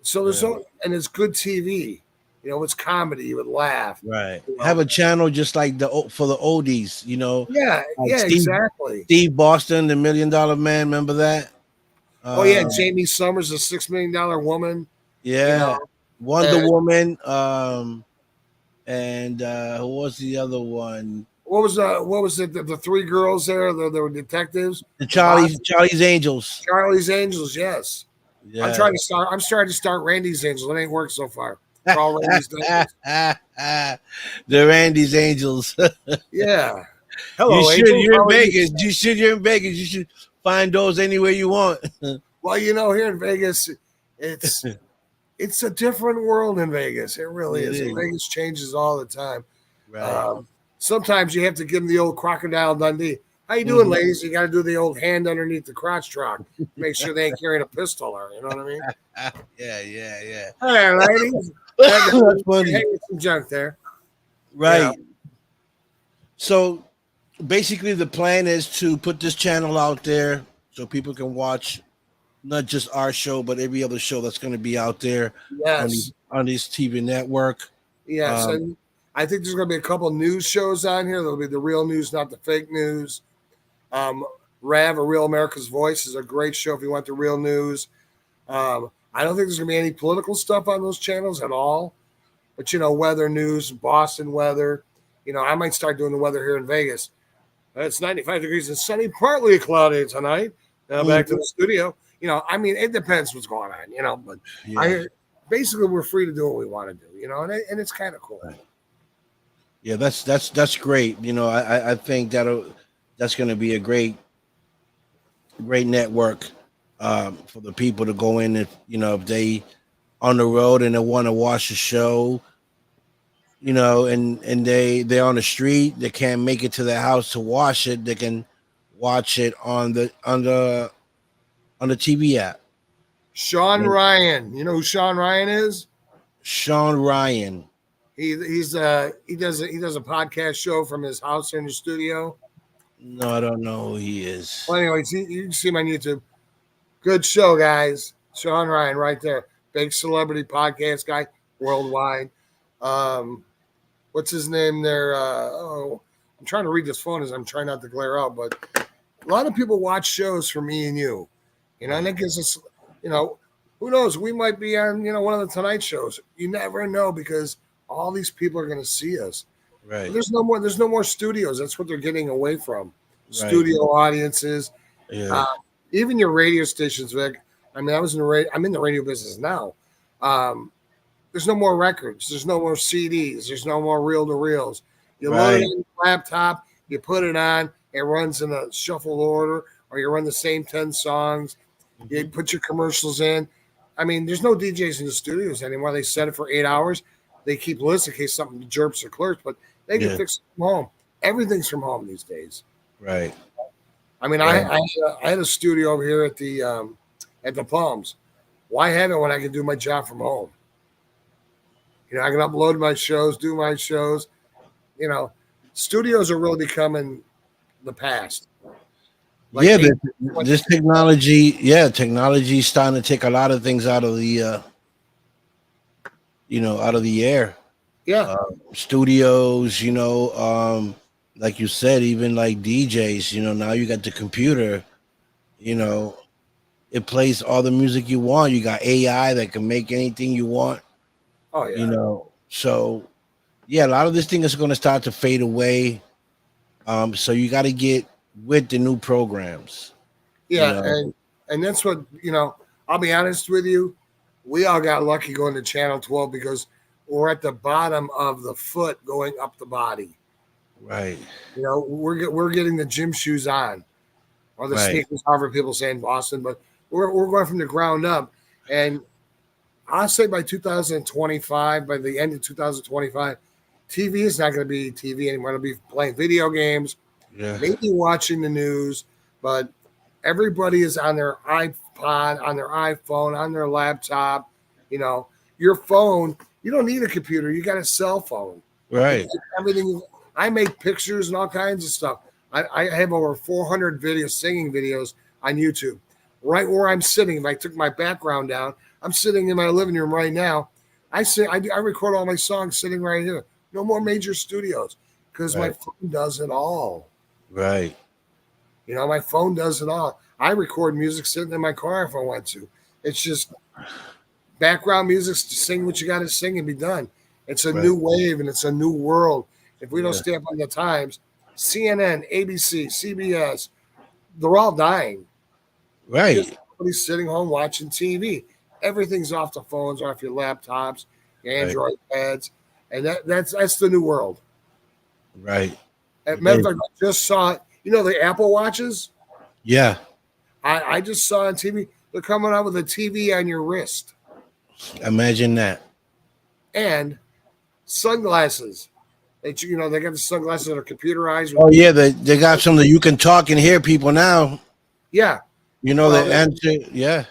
So there's and it's good TV. You know, it's comedy. You would laugh. Right. You know? Have a channel just like for the oldies, you know. Yeah, Like yeah, exactly. Steve Boston, the $1 Million Man, remember that? Oh yeah, Jamie Summers, the $6 Million Woman. Yeah. You know, Wonder Woman. And who was the other one? What was it? The three girls there, they were detectives. The Charlie's Angels. Charlie's Angels, yes. Yeah. I'm starting to start Randy's Angels. It ain't worked so far. All Randy's the Randy's Angels. Yeah. Hello, you're in Vegas. You're in Vegas. You should find those anywhere you want. Well, you know, here in Vegas, it's a different world in Vegas. It really is. Vegas changes all the time. Right. Sometimes you have to give them the old Crocodile Dundee. How you doing, ladies? You got to do the old hand underneath the crotch trough. Make sure they ain't carrying a pistol or, you know what I mean? Yeah. Hey, ladies. That's funny. Some junk there. Right. Yeah. So basically the plan is to put this channel out there so people can watch not just our show, but every other show that's going to be out there on this TV network. Yes, and I think there's going to be a couple news shows on here. There'll be the real news, not the fake news. Rav, A Real America's Voice, is a great show if you want the real news. I don't think there's going to be any political stuff on those channels at all. But, you know, weather news, Boston weather. You know, I might start doing the weather here in Vegas. It's 95 degrees and sunny, partly cloudy tonight. Now back to the studio. You know, I mean, it depends what's going on, you know. But basically, we're free to do what we want to do, you know, and it's kind of cool. Yeah, that's great. You know, I think that's going to be a great network for the people to go in, if you know, if they on the road and they want to watch the show, you know, and they're on the street, they can't make it to their house to watch it, they can watch it on the TV app. Sean Ryan, you know who Sean Ryan is? Sean Ryan. He does a podcast show from his house in the studio. No, I don't know who he is. Well, anyways, you can see him on YouTube. Good show, guys. Sean Ryan, right there, big celebrity podcast guy worldwide. What's his name there? I'm trying to read this phone as I'm trying not to glare out, but a lot of people watch shows for me and you, you know, and it gives us, you know, who knows? We might be on, you know, one of the Tonight shows. You never know because all these people are going to see us. Right. But there's no more studios. That's what they're getting away from. Right. Studio audiences. Yeah. Even your radio stations, Vic. I mean, I'm in the radio business now. There's no more records. There's no more CDs. There's no more reel-to-reels. You load it on your laptop. You put it on. It runs in a shuffle order, or you run the same 10 songs. You put your commercials in. I mean, there's no DJs in the studios anymore. They set it for 8 hours. They keep lists in case something jerks or clerks, but they can fix it from home. Everything's from home these days. Right. I mean, I had a studio over here at the Palms. Why have it when I can do my job from home? You know, I can upload my shows, do my shows. You know, studios are really becoming the past. Like this technology, technology is starting to take a lot of things out of the, out of the air. Yeah. Studios, like you said, even like DJs, now you got the computer, it plays all the music you want. You got AI that can make anything you want. Oh, yeah. So, yeah, a lot of this thing is going to start to fade away. So you got to get with the new programs. Yeah, and that's what, I'll be honest with you. We all got lucky going to Channel 12 because we're at the bottom of the foot going up the body. Right. We're getting the gym shoes on, or the sneakers, however people say in Boston, but we're going from the ground up. And I'll say by 2025, by the end of 2025, TV is not going to be TV anymore. It'll be playing video games, maybe watching the news, but everybody is on their iPod, on their iPhone, on their laptop. Your phone, you don't need a computer. You got a cell phone. Right. Everything. I make pictures and all kinds of stuff. I have over 400 singing videos on YouTube. Right where I'm sitting, if I took my background down, I'm sitting in my living room right now I record all my songs sitting right here. No more major studios because my phone does it all. Right. You know, my phone does it all. I record music sitting in my car if I want to. It's just background music to sing what you got to sing and be done. It's a new wave and it's a new world. If we don't stay up on the times, CNN, ABC, CBS, they're all dying. Right. Everybody's sitting home watching TV. Everything's off the phones, off your laptops, your Android pads, and that's the new world. Right. As a matter of fact, I just saw it. You know the Apple Watches? Yeah. I just saw on TV. They're coming out with a TV on your wrist. Imagine that. And sunglasses. They got the sunglasses that are computerized. Oh yeah, they got some that you can talk and hear people now. Yeah. You know the answer. Yeah.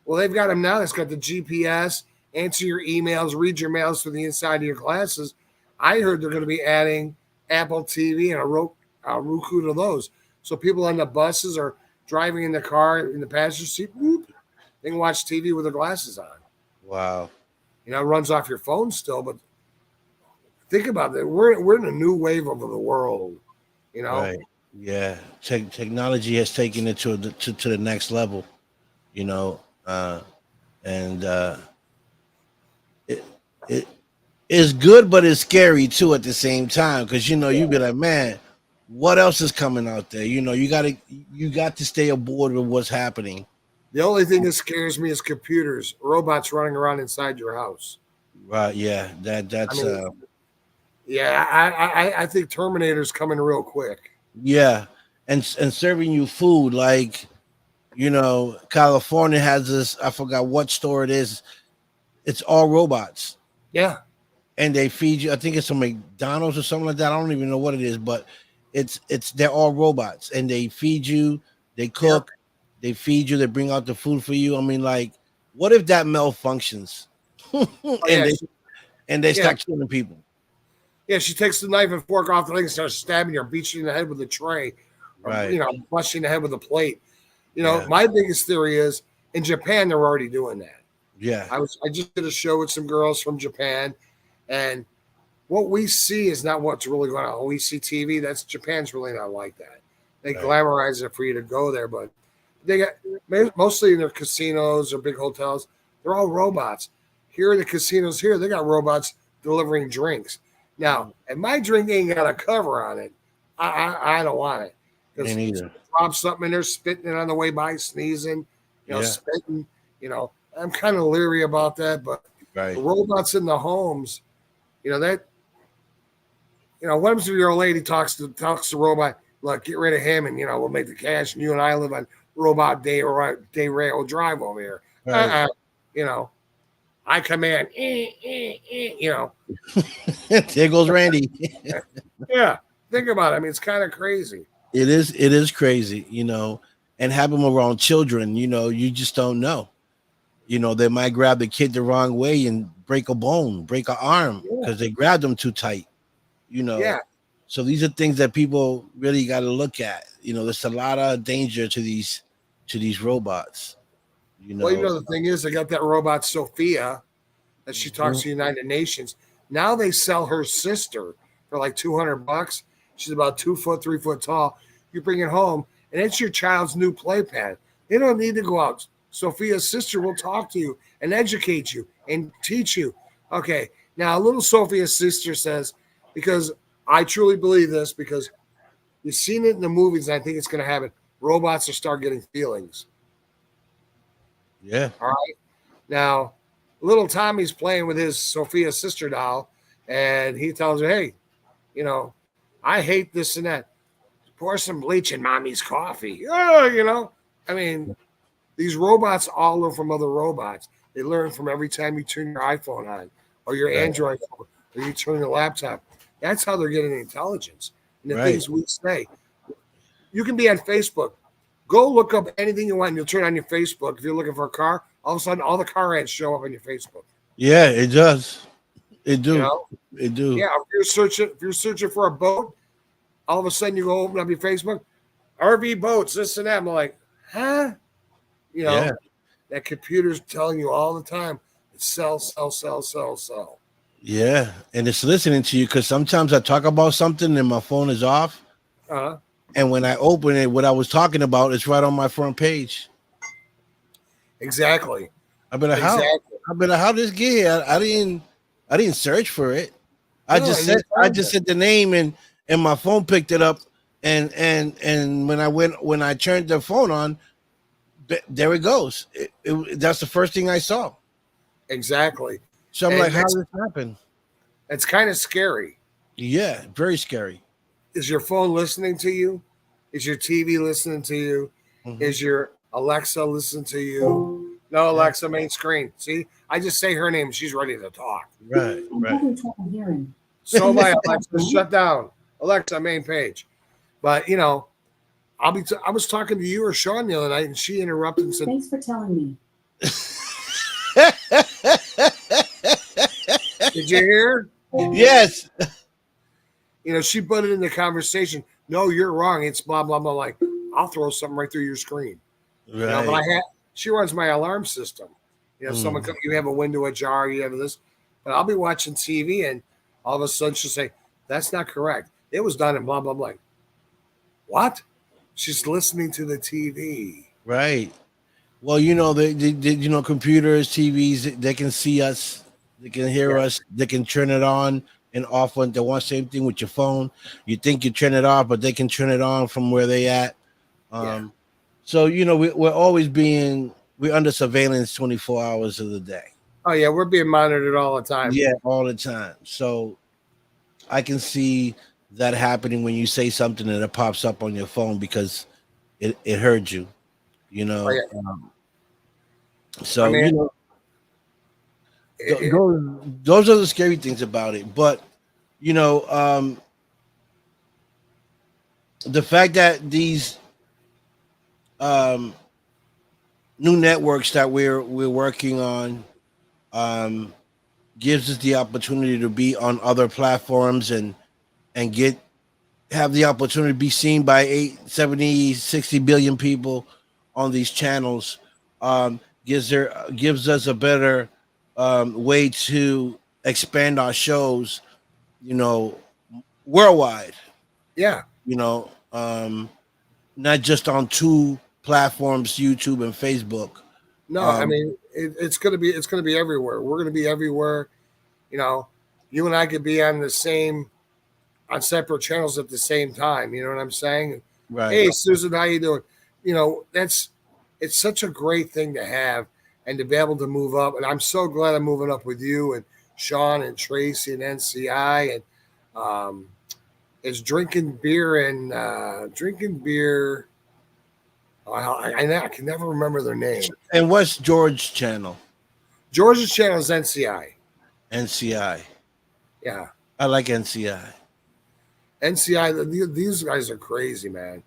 Well, they've got them now. It's got the GPS, answer your emails, read your mails through the inside of your glasses. I heard they're going to be adding Apple TV and a Roku to those. So people on the buses or driving in the car in the passenger seat, they can watch TV with their glasses on. Wow. You know, it runs off your phone still, but think about it. We're in a new wave of the world. You know. Right. Yeah. Technology has taken it to the next level. You know, it is good, but it's scary too at the same time because you be like, man, what else is coming out there? You know, you got to stay aboard with what's happening. The only thing that scares me is computers, robots running around inside your house. Right? Yeah, that's. I think Terminator's coming real quick. Yeah, and serving you food like. You know, California has this, I forgot what store it is. It's all robots. Yeah. And they feed you, I think it's some McDonald's or something like that. I don't even know what it is, but they're all robots and they feed you, they cook, they feed you, they bring out the food for you. I mean, like, what if that malfunctions? and they start killing people? Yeah, she takes the knife and fork off the thing and starts stabbing you or beats you in the head with a tray. Right. You know, busting the head with a plate. You know, my biggest theory is in Japan, they're already doing that. Yeah. I just did a show with some girls from Japan, and what we see is not what's really going on. We see TV, Japan's really not like that. They glamorize it for you to go there, but they got mostly in their casinos or big hotels, they're all robots. Here are the casinos here, they got robots delivering drinks. Now, if my drink ain't got a cover on it, I don't want it. Me neither. Drop something in there, spitting it on the way by, sneezing, spitting, I'm kind of leery about that, but the robots in the homes, what happens if your old lady talks to the robot, look, get rid of him and, we'll make the cash and you and I live on robot day rail drive over here. Right. I command, There goes Randy. Yeah. Think about it. I mean, it's kind of crazy. It is crazy, and have them around children, you just don't know. They might grab the kid the wrong way and break a bone, break an arm because they grabbed them too tight, Yeah. So these are things that people really got to look at. There's a lot of danger to these robots. Well, the thing is, they got that robot Sophia that she talks to the United Nations. Now they sell her sister for like $200. She's about 2 foot, 3 foot tall. You bring it home, and it's your child's new play pad. They don't need to go out. Sophia's sister will talk to you and educate you and teach you. Okay, now little Sophia's sister says, because I truly believe this, because you've seen it in the movies, and I think it's going to happen. Robots will start getting feelings. Yeah. All right. Now, little Tommy's playing with his Sophia's sister doll, and he tells her, hey, I hate this and that. Pour some bleach in mommy's coffee. Oh, I mean, these robots all learn from other robots. They learn from every time you turn your iPhone on or your Android phone or you turn your laptop. That's how they're getting the intelligence. And the things we say. You can be on Facebook. Go look up anything you want and you'll turn on your Facebook. If you're looking for a car, all of a sudden all the car ads show up on your Facebook. Yeah, it does. It do. It do. Yeah, if you're searching for a boat, all of a sudden you go open up your Facebook, RV boats, this and that. I'm like, huh? That computer's telling you all the time. sell, sell, sell, sell, sell. Yeah, and it's listening to you because sometimes I talk about something and my phone is off, Uh-huh. and when I open it, what I was talking about is right on my front page. Exactly. I be like, how? Exactly. I be like, how did this get here? I didn't search for it. I No, just and you said I found just it. said the name and my phone picked it up, and when I turned the phone on, there it goes. That's the first thing I saw. Exactly. So I'm And like, how did this happen? it's kind of scary. Yeah, very scary. Is your phone listening to you? Is your TV listening to you? Mhm. Is your Alexa listening to you? No, Alexa, main screen. See, I just say her name. She's ready to talk. Right, I'm right. having trouble hearing. So am I, Alexa, shut down. Alexa, main page. But, I was talking to you or Sean the other night, and she interrupted and said, Thanks for telling me. did you hear? Yes. She butted in the conversation. No, you're wrong. It's blah, blah, blah. Like, I'll throw something right through your screen. Right. But she runs my alarm system. Someone Mm. you have a window ajar, you have this, but I'll be watching TV and all of a sudden she'll say, that's not correct. It was done in blah, blah, blah. What? She's listening to the TV. Right. Well, they computers, TVs, they can see us, they can hear Yeah. us, they can turn it on and off when they want. Same thing with your phone. You think you turn it off, but they can turn it on from where they at. So we're under surveillance 24 hours of the day. Oh yeah, we're being monitored all the time. Yeah, all the time. So I can see that happening when you say something and it pops up on your phone because it heard you. Oh, yeah. So I mean, those are the scary things about it. But the fact that these new networks that we're working on gives us the opportunity to be on other platforms and have the opportunity to be seen by 70, 60 billion people on these channels. Gives us a better way to expand our shows, worldwide. yeah. Not just on two platforms, YouTube and Facebook. No, I mean it's gonna be everywhere. We're gonna be everywhere. You and I could be on separate channels at the same time. You know what I'm saying? Right. Hey Susan, how you doing? It's such a great thing to have and to be able to move up. And I'm so glad I'm moving up with you and Sean and Tracy and NCI and it's drinking beer. I can never remember their name. And what's George's channel? George's channel is NCI. NCI. Yeah. I like NCI. NCI, these guys are crazy, man.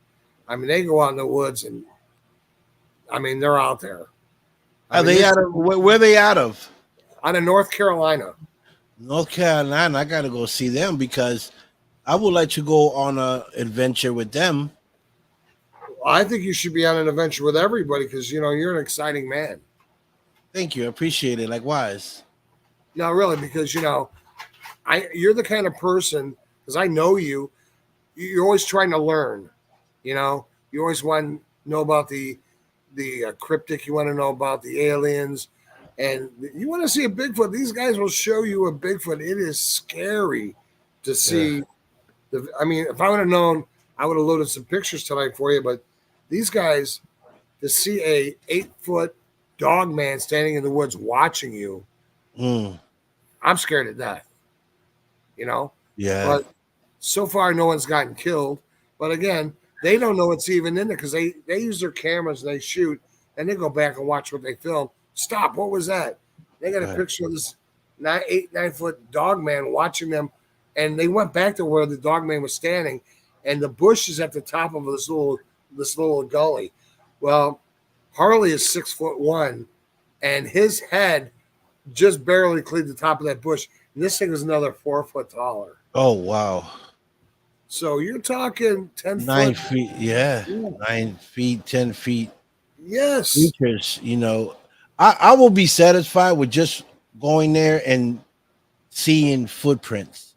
I mean, they go out in the woods and they're out there. Are they out of where are they out of? Out of North Carolina. North Carolina. I gotta go see them because I would like to go on an adventure with them. I think you should be on an adventure with everybody because you're an exciting man. Thank you. I appreciate it. Likewise. No, really, because you're the kind of person, because I know you're always trying to learn. You always want to know about the cryptic, you want to know about the aliens, and you want to see a Bigfoot. These guys will show you a Bigfoot. It is scary to see. If I would have known, I would have loaded some pictures tonight for you, but these guys, to see a 8-foot dog man standing in the woods watching you, I'm scared to death. Yeah. But so far, no one's gotten killed. But again, they don't know it's even in there because they use their cameras and they shoot and they go back and watch what they film. Stop. What was that? They got a picture of this 9-foot dog man watching them. And they went back to where the dog man was standing, and the bush is at the top of this little gully. Well, Harley is 6'1", and his head just barely cleared the top of that bush. And this thing is another 4 foot taller. Oh wow! So you're talking 10 9 foot. feet. Yeah, 9 feet, 10 feet. Yes. Creatures. I will be satisfied with just going there and seeing footprints,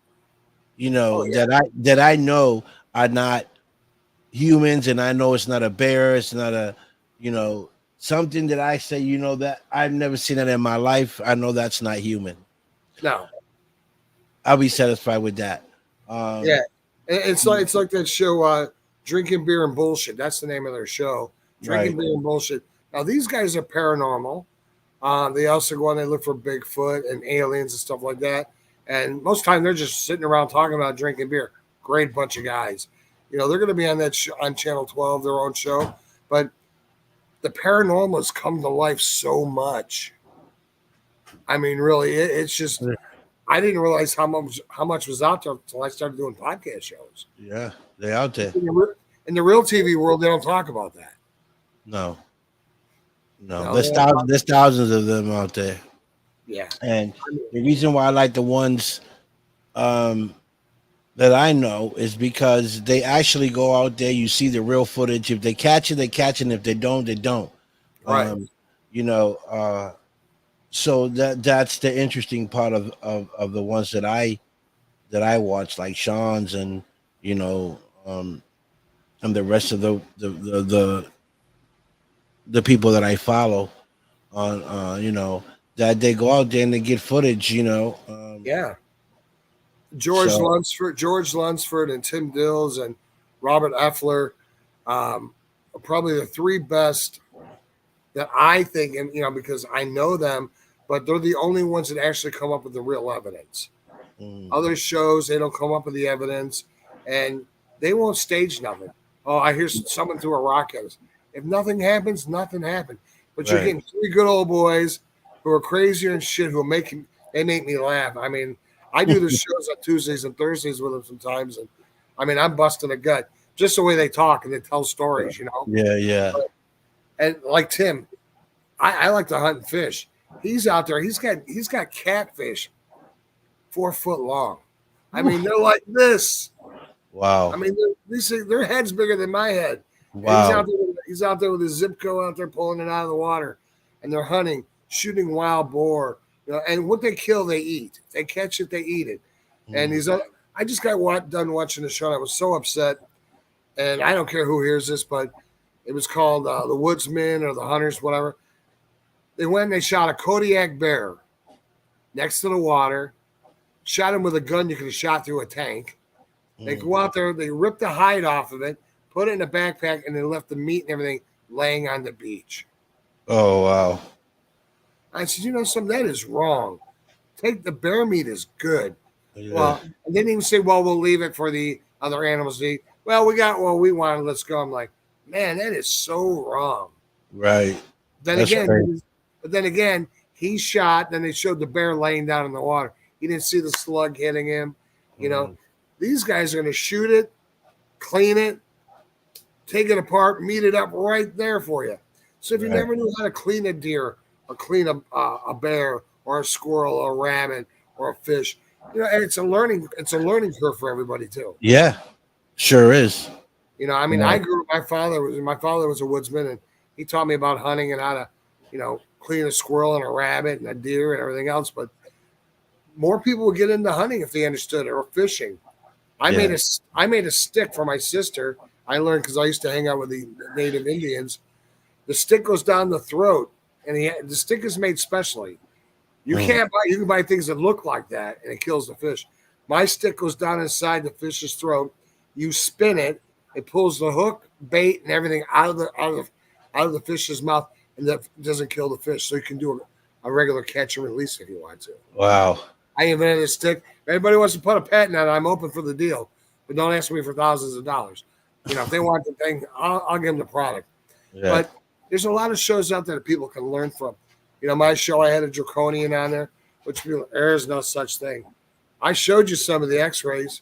that I know are not humans, and I know it's not a bear, it's not a, something that I say, that I've never seen that in my life. I know that's not human. No. I'll be satisfied with that. Yeah. It's like that show, Drinking Beer and Bullshit. That's the name of their show. Drinking Beer and Bullshit. Now, these guys are paranormal. They also go on, they look for Bigfoot and aliens and stuff like that. And most of the time, they're just sitting around talking about drinking beer. Great bunch of guys. They're going to be on that on Channel 12, their own show. But the paranormal has come to life so much. I mean, really, it's just, I didn't realize how much was out there until I started doing podcast shows. Yeah, they're out there. In the real TV world, they don't talk about that. No. There's thousands of them out there. Yeah. And the reason why I like the ones that I know is because they actually go out there. You see the real footage. If they catch it, they catch it. And if they don't, they don't. Right. So that's the interesting part of the ones that I watch, like Sean's and and the rest of the people that I follow on that they go out there and they get footage, yeah. George Lunsford and Tim Dills and Robert Effler, are probably the three best that I think, and because I know them, but they're the only ones that actually come up with the real evidence. Other shows, they don't come up with the evidence, and they won't stage nothing. Oh, I hear someone threw a rock at us. If nothing happens, nothing happened. But you're getting three good old boys who are crazier and shit, who make me laugh. I mean, I do the shows on Tuesdays and Thursdays with them sometimes, and I mean, I'm busting a gut just the way they talk and they tell stories, Yeah. And like Tim, I like to hunt and fish. He's out there. He's got catfish 4 foot long. I mean, they're like this. Wow. I mean, their head's bigger than my head. Wow. He's out there with his Zipco out there pulling it out of the water, and they're hunting, shooting wild boar. And what they kill, they eat. If they catch it, they eat it. And I just got done watching the show. I was so upset, and I don't care who hears this, but it was called The Woodsman or The Hunters, whatever. They went and they shot a Kodiak bear next to the water, shot him with a gun you could have shot through a tank. They go out there, they rip the hide off of it, put it in a backpack, and they left the meat and everything laying on the beach. Oh, wow. I said, that is wrong. The bear meat is good. Yeah. Well, and they didn't even say, well, we'll leave it for the other animals to eat. Well, we got what we wanted. Let's go. I'm like, man, that is so wrong. Right. Then again, he shot. Then they showed the bear laying down in the water. He didn't see the slug hitting him. These guys are going to shoot it, clean it, take it apart, meat it up right there for you. So if you never knew how to clean a deer or clean a bear or a squirrel or a rabbit or a fish, and it's a learning curve for everybody too. Yeah, sure is. I grew up. My father was a woodsman, and he taught me about hunting and how to, clean a squirrel and a rabbit and a deer and everything else. But more people would get into hunting if they understood it, or fishing. I made a stick for my sister. I learned because I used to hang out with the native Indians. The stick goes down the throat, and the stick is made specially. You can buy things that look like that, and it kills the fish. My stick goes down inside the fish's throat. You spin it, it pulls the hook, bait, and everything out of the fish's mouth, and that doesn't kill the fish. So you can do a regular catch and release if you want to. Wow. I invented a stick. If anybody wants to put a patent on it, I'm open for the deal. But don't ask me for thousands of dollars. If they want the thing, I'll give them the product. Yeah. But there's a lot of shows out there that people can learn from. My show, I had a draconian on there, which there is no such thing. I showed you some of the x-rays,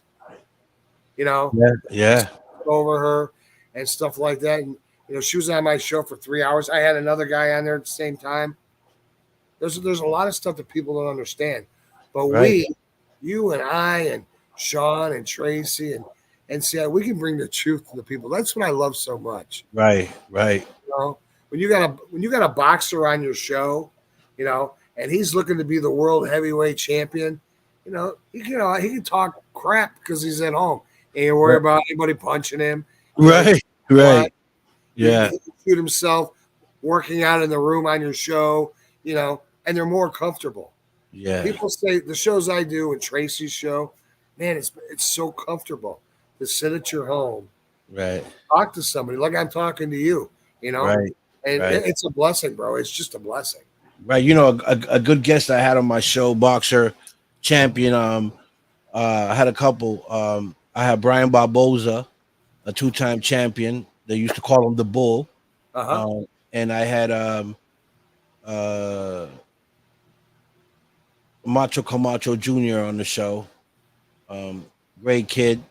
Yeah. Over her and stuff like that. And, she was on my show for 3 hours. I had another guy on there at the same time. There's a lot of stuff that people don't understand. But you and I and Sean and Tracy and see, we can bring the truth to the people. That's what I love so much. Right. When you got a boxer on your show, and and he's looking to be the world heavyweight champion, he can talk crap because he's at home. Ain't worry about anybody punching him. Right. Yeah. He can shoot himself working out in the room on your show, and they're more comfortable. Yeah. People say the shows I do and Tracy's show, man, it's so comfortable to sit at your home, right, talk to somebody like I'm talking to you, right, and it's a blessing, bro. It's just a blessing. Right. A good guest I had on my show, boxer champion. I had a couple. I had Brian Barboza, a 2-time champion. They used to call him the Bull. And I had Macho Camacho Jr. on the show. Great kid,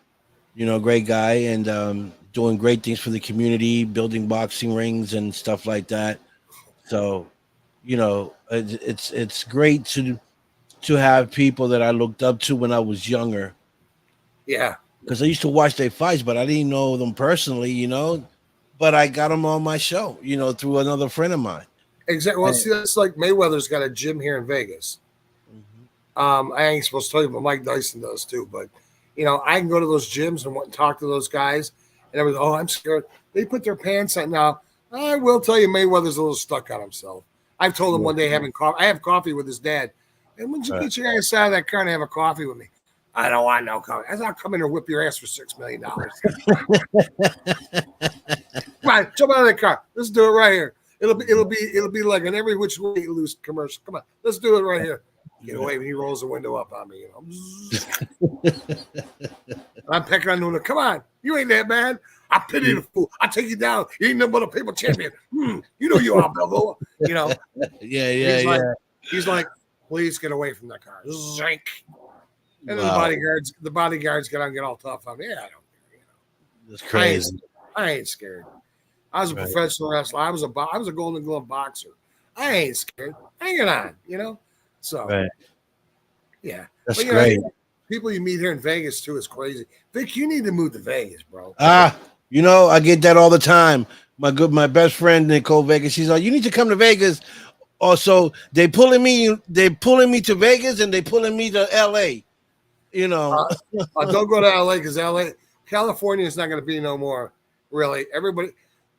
great guy, and doing great things for the community, building boxing rings and stuff like that. So, it's great to have people that I looked up to when I was younger. Yeah. Because I used to watch their fights, but I didn't know them personally, But I got them on my show, through another friend of mine. Exactly. Well, see, that's like Mayweather's got a gym here in Vegas. I ain't supposed to tell you, but Mike Dyson does too. But, I can go to those gyms and talk to those guys. And everything. Oh, I'm scared. They put their pants on. Now, I will tell you, Mayweather's a little stuck on himself. I've told him one day having coffee. I have coffee with his dad. And when you get your ass out of that car and have a coffee with me? I don't want no coffee. I'm not coming to whip your ass for $6 million. Come on, jump out of the car. Let's do it right here. It'll be like an every which way loose commercial. Come on, let's do it right here. Get away when he rolls the window up on me. I'm picking on Nuna. Come on, you ain't that bad. I pity the fool. I take you down. You ain't nothing but a paper champion. You know you are, Balboa. Yeah. He's like, please get away from the car. Zink. And then the bodyguards get all tough on me. Yeah, I don't care. That's crazy. I ain't scared. I was a professional wrestler. I was a Golden Glove boxer. I ain't scared. Hang it on, So, yeah. That's great. People you meet here in Vegas, too, is crazy. Vic, you need to move to Vegas, bro. I get that all the time. My best friend, Nicole Vegas, she's like, you need to come to Vegas. Also, they pulling me to Vegas and they pulling me to LA. Don't go to LA because California is not going to be no more. Really,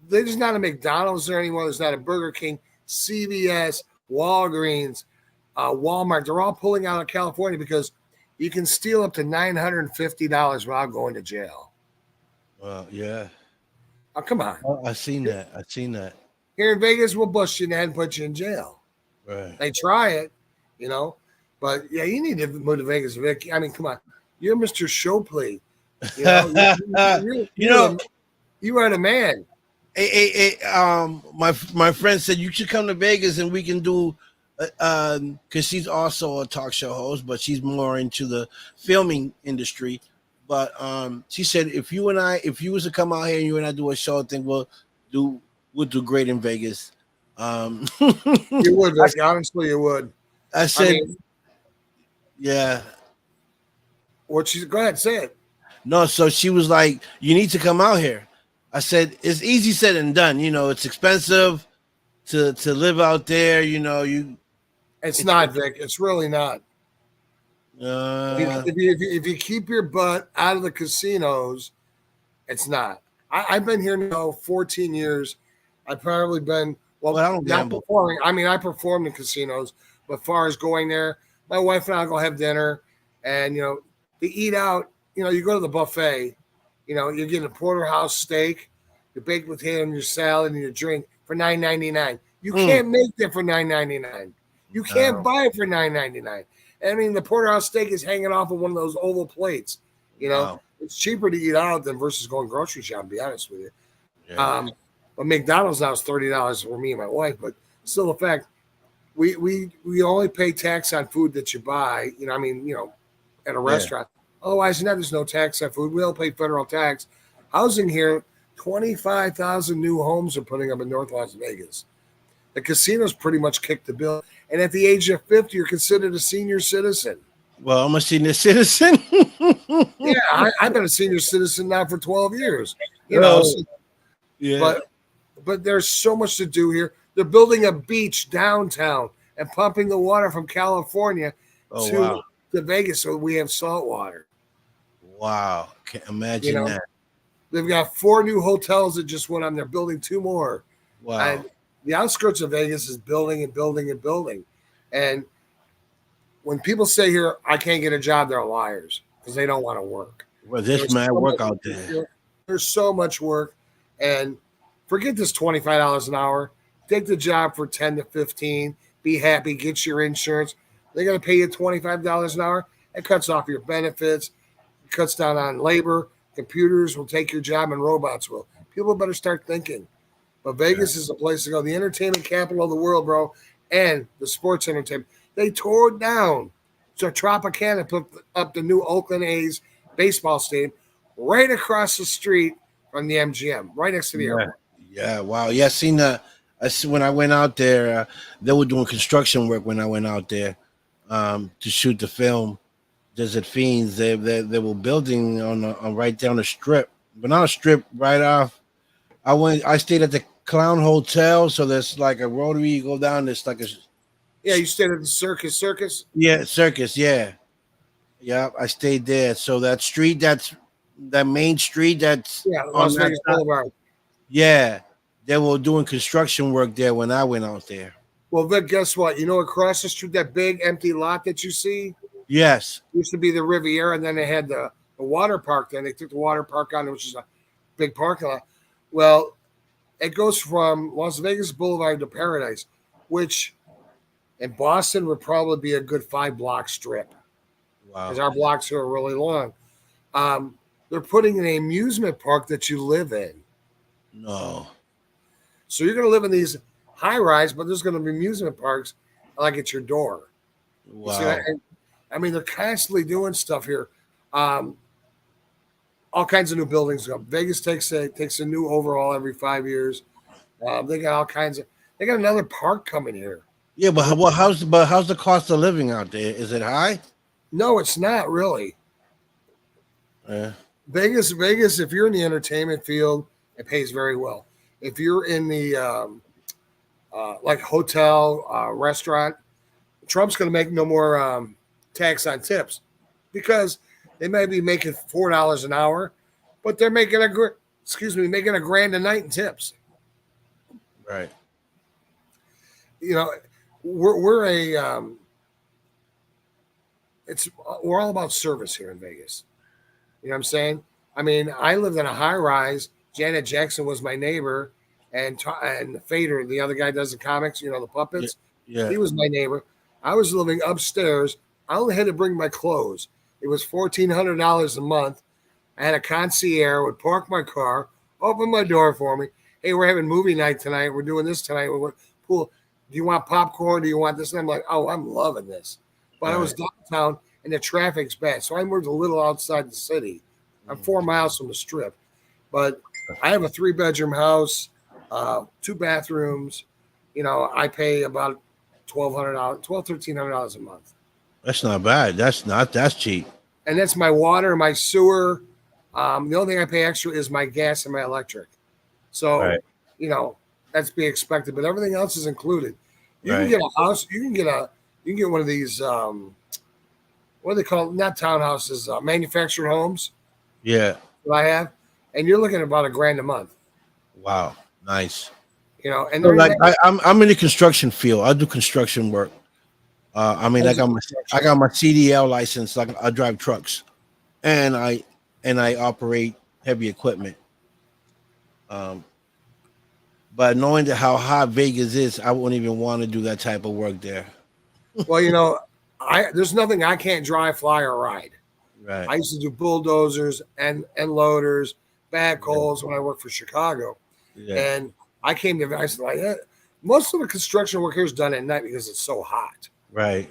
there's not a McDonald's there anymore. There's not a Burger King, CVS, Walgreens, Walmart. They're all pulling out of California because you can steal up to $950 without going to jail. Well, yeah. Oh, come on. I've seen that. Here in Vegas, we'll bust you in the head and put you in jail. Right. They try it, But, yeah, you need to move to Vegas, Vic. I mean, come on. You're Mr. Showplay. You are the man. My friend said you should come to Vegas and we can do because she's also a talk show host, but she's more into the filming industry. But she said if you was to come out here and you and I do a show, I think we'll do great in Vegas. You would, Vic. Honestly, you would. I said, yeah. Go ahead, say it. No, so she was like, you need to come out here. I said, it's easy said and done. It's expensive to live out there. It's not, Vic. It's really not. If you keep your butt out of the casinos, it's not. I've been here now 14 years. I've probably been, I don't gamble. Performing. I mean, I performed in casinos, but as far as going there, my wife and I go have dinner and, to eat out, you go to the buffet, you're getting a porterhouse steak, your baked potato and your salad and your drink for $9.99. You can't make that for $9.99. You can't buy it for $9.99. I mean, the porterhouse steak is hanging off of one of those oval plates. It's cheaper to eat out than versus going grocery shopping, to be honest with you. Yeah. But McDonald's now is $30 for me and my wife. But still, the fact we only pay tax on food that you buy. At a restaurant. Otherwise, there's no tax on food. We don't pay federal tax. Housing here, 25,000 new homes are putting up in North Las Vegas. The casinos pretty much kicked the bill. And at the age of 50, you're considered a senior citizen. Well, I'm a senior citizen. Yeah, I've been a senior citizen now for 12 years. Yeah. But there's so much to do here. They're building a beach downtown. and pumping the water from California Oh to wow. to Vegas, so we have salt water. Wow. Can't You imagine know, that. they've got 4 new hotels that just went on. They're building 2 more, Wow. and the outskirts of Vegas is building and building and building. And when people say here, I can't get a job, they're liars because they don't want to work. Well, there's There's mad so work much- out there. There's so much work, and forget this $25 an hour. Take the job for 10 to 15. Be happy. Get your insurance. They're going to pay you $25 an hour. It cuts off your benefits. It cuts down on labor. Computers will take your job, and robots will. People better start thinking. But Vegas is a place to go. The entertainment capital of the world, bro, and the sports entertainment. They tore it down. So Tropicana put up the new Oakland A's baseball stadium right across the street from the MGM, right next to the Yeah. airport. Yeah. Wow. Yeah. Seen the. I see when I went out there. They were doing construction work when I went out there to shoot the film. Desert Fiends. They were building on right down the strip, but not a strip right off. I stayed at the Clown Hotel, so there's like a rotary. You go down. There's like a Yeah, you stayed at the Circus. circus. Yeah. Yeah. I stayed there. So that street. That main street. That's Yeah, on Las that Vegas side. Boulevard. Yeah. They were doing construction work there when I went out there. Well, Vic, guess what? You know, across the street, that big empty lot that you see Yes. used to be the Riviera, and then they had the water park there. They took the water park on, which is a big parking lot. Well, it goes from Las Vegas Boulevard to Paradise, which in Boston would probably be a good 5-block strip Wow. because our blocks are really long. They're putting in an amusement park that you live in. No. So you're going to live in these high rise, but there's going to be amusement parks like at your door. You see Wow. that? And, I mean, they're constantly doing stuff here. All kinds of new buildings. Vegas takes a new overhaul every 5 years. They got all kinds of. They got another park coming here. Yeah, but how's the cost of living out there? Is it high? No, it's not really. Yeah. Vegas. If you're in the entertainment field, it pays very well. If you're in the like hotel, restaurant, Trump's going to make no more tax on tips because they may be making $4 an hour, but they're making making $1,000 a night in tips. Right. You know, we're all about service here in Vegas. You know what I'm saying? I mean, I lived in a high rise. Janet Jackson was my neighbor, and Fader, the other guy does the comics, you know, the puppets. Yeah. He was my neighbor. I was living upstairs. I only had to bring my clothes. It was $1,400 a month. I had a concierge would park my car, open my door for me. Hey, we're having movie night tonight. We're doing this tonight. We're cool. Do you want popcorn? Do you want this? And I'm like, oh, I'm loving this. But I was downtown and the traffic's bad. So I moved a little outside the city. I'm 4 miles from the strip. But I have a 3-bedroom house, 2 bathrooms. You know, I pay about $1,300 a month. That's not bad. That's cheap. And that's my water, my sewer. The only thing I pay extra is my gas and my electric. So, Right. you know, that's be expected, but everything else is included. You Right. can get a house. You can get one of these. What are they called? Not townhouses, manufactured homes. Yeah. That I have, and you're looking at about $1,000 a month. Wow. Nice. You know, and So they're like I'm in the construction field. I do construction work. I mean, I got my CDL license. Like I drive trucks, and I operate heavy equipment. But knowing that how hot Vegas is, I wouldn't even want to do that type of work there. well, you know, there's nothing I can't drive, fly, or ride. Right. I used to do bulldozers and loaders, backhoes when I worked for Chicago. Yeah. And I came to, I said, like, most of the construction work here is done at night because it's so hot, Right.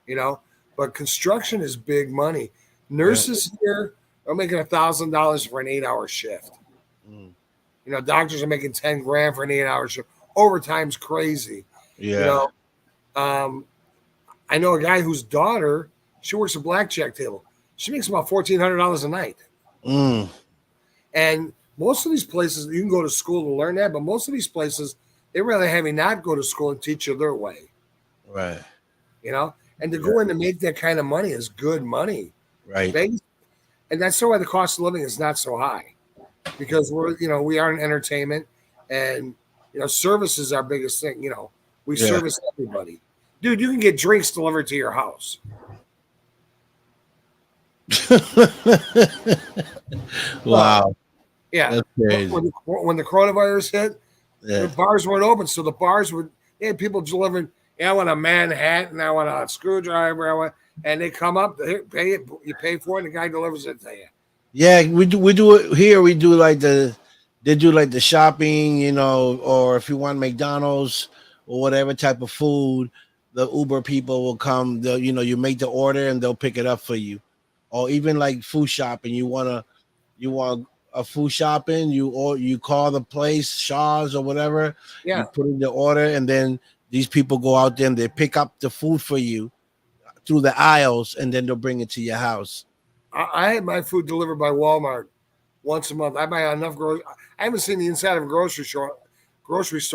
you know. But construction is big money. Nurses here are making $1,000 for an 8-hour shift. Mm. You know, doctors are making $10,000 for an 8-hour shift. Overtime's crazy. Yeah. You know, I know a guy whose daughter, she works a blackjack table. She makes about $1,400 a night. Mm. And most of these places, you can go to school to learn that, but most of these places, they rather have you not go to school and teach you their way. Right. You know, and to go in and make that kind of money is good money. Right. Vegas, and that's why the cost of living is not so high, because we are in entertainment, and service is our biggest thing. We service everybody. Dude, you can get drinks delivered to your house. Wow. Yeah. That's crazy. When the coronavirus hit, the bars weren't open, so the bars they had people delivering. I want a Manhattan, I want a screwdriver, and they come up, you pay for it, and the guy delivers it to you. Yeah, we do it here. We do they do like the shopping, or if you want McDonald's or whatever type of food, the Uber people will come. You make the order and they'll pick it up for you. Or even like food shopping, you want a food shopping, you call the place, Shaw's or whatever. Yeah. You put in the order, and then these people go out there and they pick up the food for you through the aisles, and then they'll bring it to your house. I had my food delivered by Walmart once a month. I buy enough groceries. I haven't seen the inside of a grocery store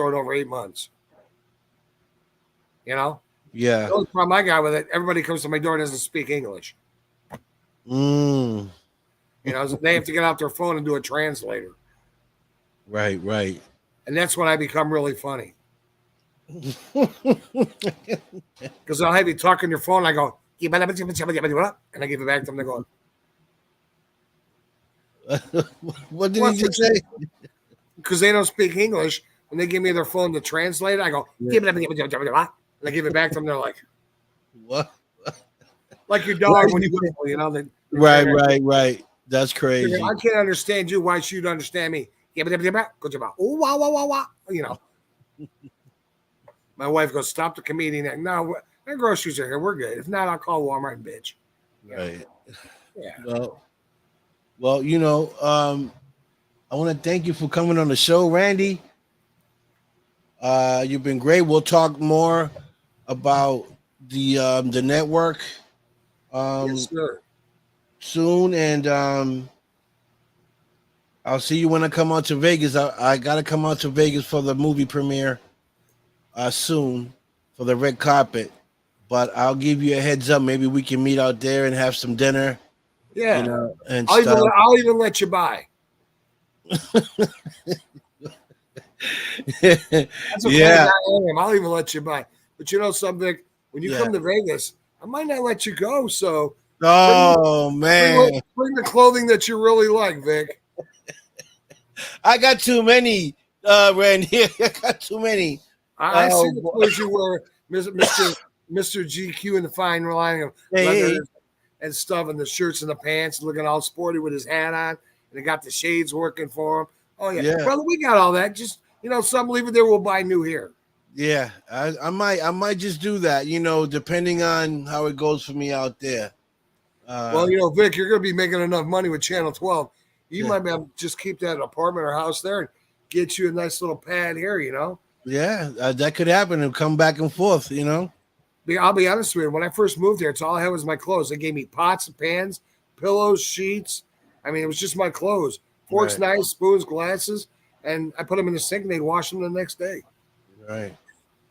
in over 8 months. Yeah. The only problem I got with it, everybody comes to my door and doesn't speak English. Mm. They have to get out their phone and do a translator. Right. And that's when I become really funny. Because I'll have you talk on your phone, and I go, and I give it back to them. They're going, what did he just say? Because they don't speak English. When they give me their phone to translate, I go, and I give it back to them. They're like, what? Like your dog when you go, Right. That's crazy. I can't understand you. Why should you understand me? My wife goes, stop the comedian. No, our groceries are here. We're good. If not, I'll call Walmart and bitch. Right. Yeah. Well, I want to thank you for coming on the show, Randy. You've been great. We'll talk more about the network Yes, sir. soon, and I'll see you when I come out to Vegas. I got to come out to Vegas for the movie premiere soon for the red carpet, but I'll give you a heads up. Maybe we can meet out there and have some dinner. Yeah, and I'll even let you buy. That's what I am. I'll even let you buy. But something, when you come to Vegas, I might not let you go. So, man, bring the clothing that you really like, Vic. I got too many, Randy. I got too many. I see the clothes you wear, Mr. GQ and the fine line of leather and stuff, and the shirts and the pants, looking all sporty with his hat on, and they got the shades working for him. Oh yeah, brother, we got all that. Just some leave it there. We'll buy new here. Yeah, I might just do that. Depending on how it goes for me out there. Well, Vic, you're going to be making enough money with Channel 12. You might be able to just keep that apartment or house there and get you a nice little pad here. Yeah, that could happen and come back and forth. I'll be honest with you. When I first moved here, it's all I had was my clothes. They gave me pots and pans, pillows, sheets. I mean, it was just my clothes. Forks, knives, spoons, glasses, and I put them in the sink and they'd wash them the next day. Right.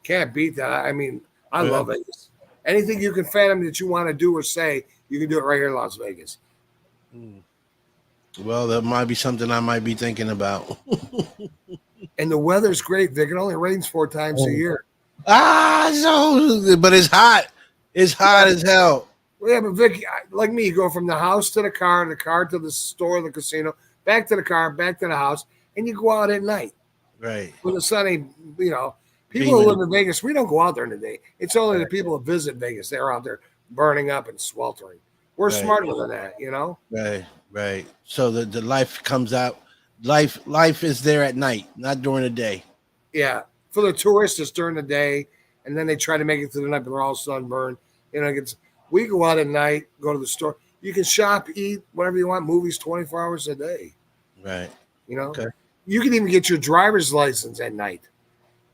Can't beat that. I mean, I love Vegas. Anything you can fathom that you want to do or say, you can do it right here in Las Vegas. Well, that might be something I might be thinking about. And the weather's great, Vic. It only rains 4 times a year. But it's hot. It's hot as hell. Well, yeah, but Vic, like me, you go from the house to the car to the store, the casino, back to the car, back to the house, and you go out at night. Right. When the sun ain't, people who live in Vegas, we don't go out there in the day. It's only the people who visit Vegas. They're out there burning up and sweltering. We're smarter than that, Right. So the life comes out. Life is there at night, not during the day. Yeah. For the tourists, it's during the day, and then they try to make it through the night, but they're all sunburned. We go out at night, go to the store. You can shop, eat, whatever you want, movies 24 hours a day. Right. Okay. You can even get your driver's license at night.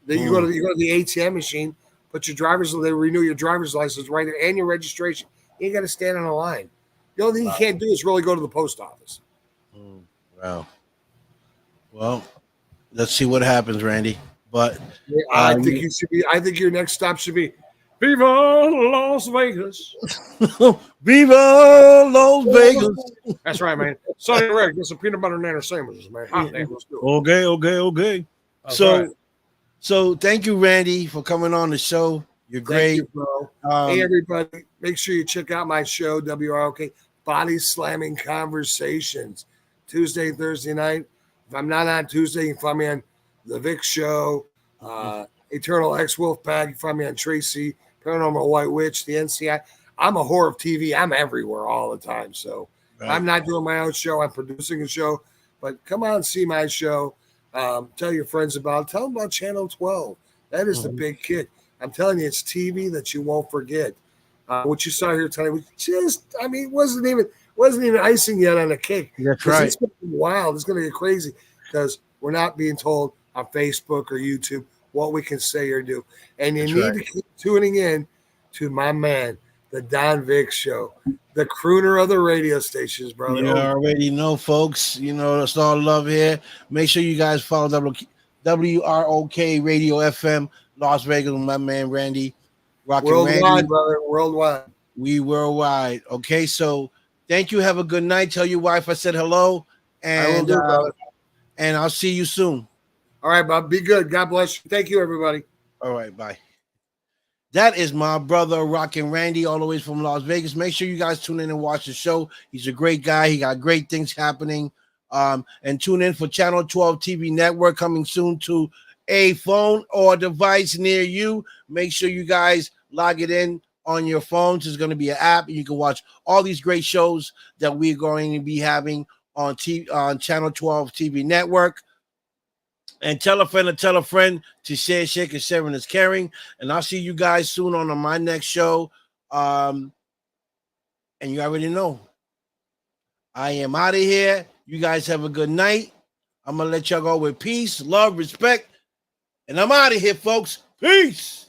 Then you go to the ATM machine, put your they renew your driver's license right there and your registration. You ain't got to stand on a line. The only thing you can't do is really go to the post office. Wow. Well, let's see what happens, Randy. But I think you should be. I think your next stop should be Viva Las Vegas. Viva Las Vegas. That's right, man. Sonny Rick, get some peanut butter and nanner sandwiches, man. Hot damn, let's do it. Okay. That's So, right. so thank you, Randy, for coming on the show. You're great. Thank you, bro. Hey, everybody, make sure you check out my show, WROK, Body Slamming Conversations, Tuesday, Thursday night. If I'm not on Tuesday, you can find me on The Vic Show, Eternal X Wolfpack. You can find me on Tracy, Paranormal White Witch, the NCI. I'm a whore of TV. I'm everywhere all the time. So I'm not doing my own show. I'm producing a show. But come on and see my show. Tell your friends about it. Tell them about Channel 12. That is the big kick. I'm telling you, it's TV that you won't forget. What you saw here tonight, it wasn't even icing yet on the cake. That's right. It's going to be wild. It's going to get crazy because we're not being told on Facebook or YouTube what we can say or do. And you need to keep tuning in to my man, the Don Vic Show, the crooner of the radio stations, brother. You already know, folks. You know, that's all love here. Make sure you guys follow WROK Radio FM, Las Vegas, with my man Randy. Rockin' Worldwide, Randy. brother. Worldwide. We worldwide. Okay, so thank you. Have a good night. Tell your wife I said hello. And and I'll see you soon. All right, Bob. Be good. God bless you. Thank you, everybody. All right, bye. That is my brother, Rockin' Randy, all the way from Las Vegas. Make sure you guys tune in and watch the show. He's a great guy. He got great things happening. And tune in for Channel 12 TV Network, coming soon to a phone or device near you. Make sure you guys log it in on your phones. There's going to be an app. You can watch all these great shows that we're going to be having on Channel 12 TV Network. And tell a friend to share, shake, and sharing is caring. And I'll see you guys soon on my next show. And you already know, I am out of here. You guys have a good night. I'm going to let y'all go with peace, love, respect. And I'm out of here, folks. Peace.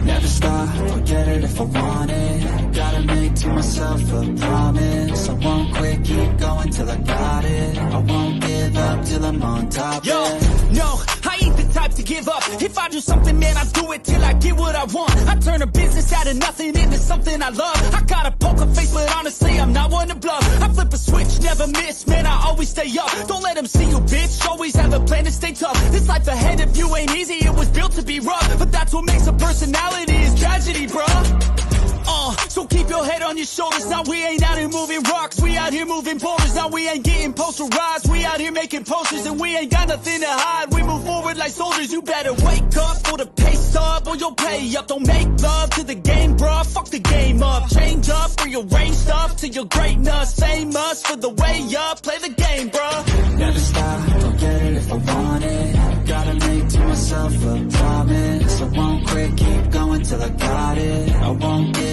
Never stop, forget it if I want it. Gotta make to myself a promise. I won't quit, keep going till I got it. I won't give up till I'm on top. Yo, no, I ain't the type to give up. If I do something, man, I do it till I get what I want. I turn a business out of nothing into something I love. I got a poker face, but honestly, I'm not one to bluff. I flip a switch, never miss, man, I always stay up. Don't let them see you, bitch, always have a plan to stay tough. This life ahead of you ain't easy, it was built to be rough. But that's what makes a personality is tragedy, bruh. So keep your head on your shoulders. Now we ain't out here moving rocks, we out here moving boulders. Now we ain't getting posterized, we out here making posters. And we ain't got nothing to hide, we move forward like soldiers. You better wake up for the pay stub, or you'll pay up. Don't make love to the game, bruh, fuck the game up. Change up, rearrange stuff to your greatness. Same us for the way up, play the game, bruh. Never stop, forget it if I want it. Gotta make to myself a promise. I won't quit, keep going till I got it. I won't give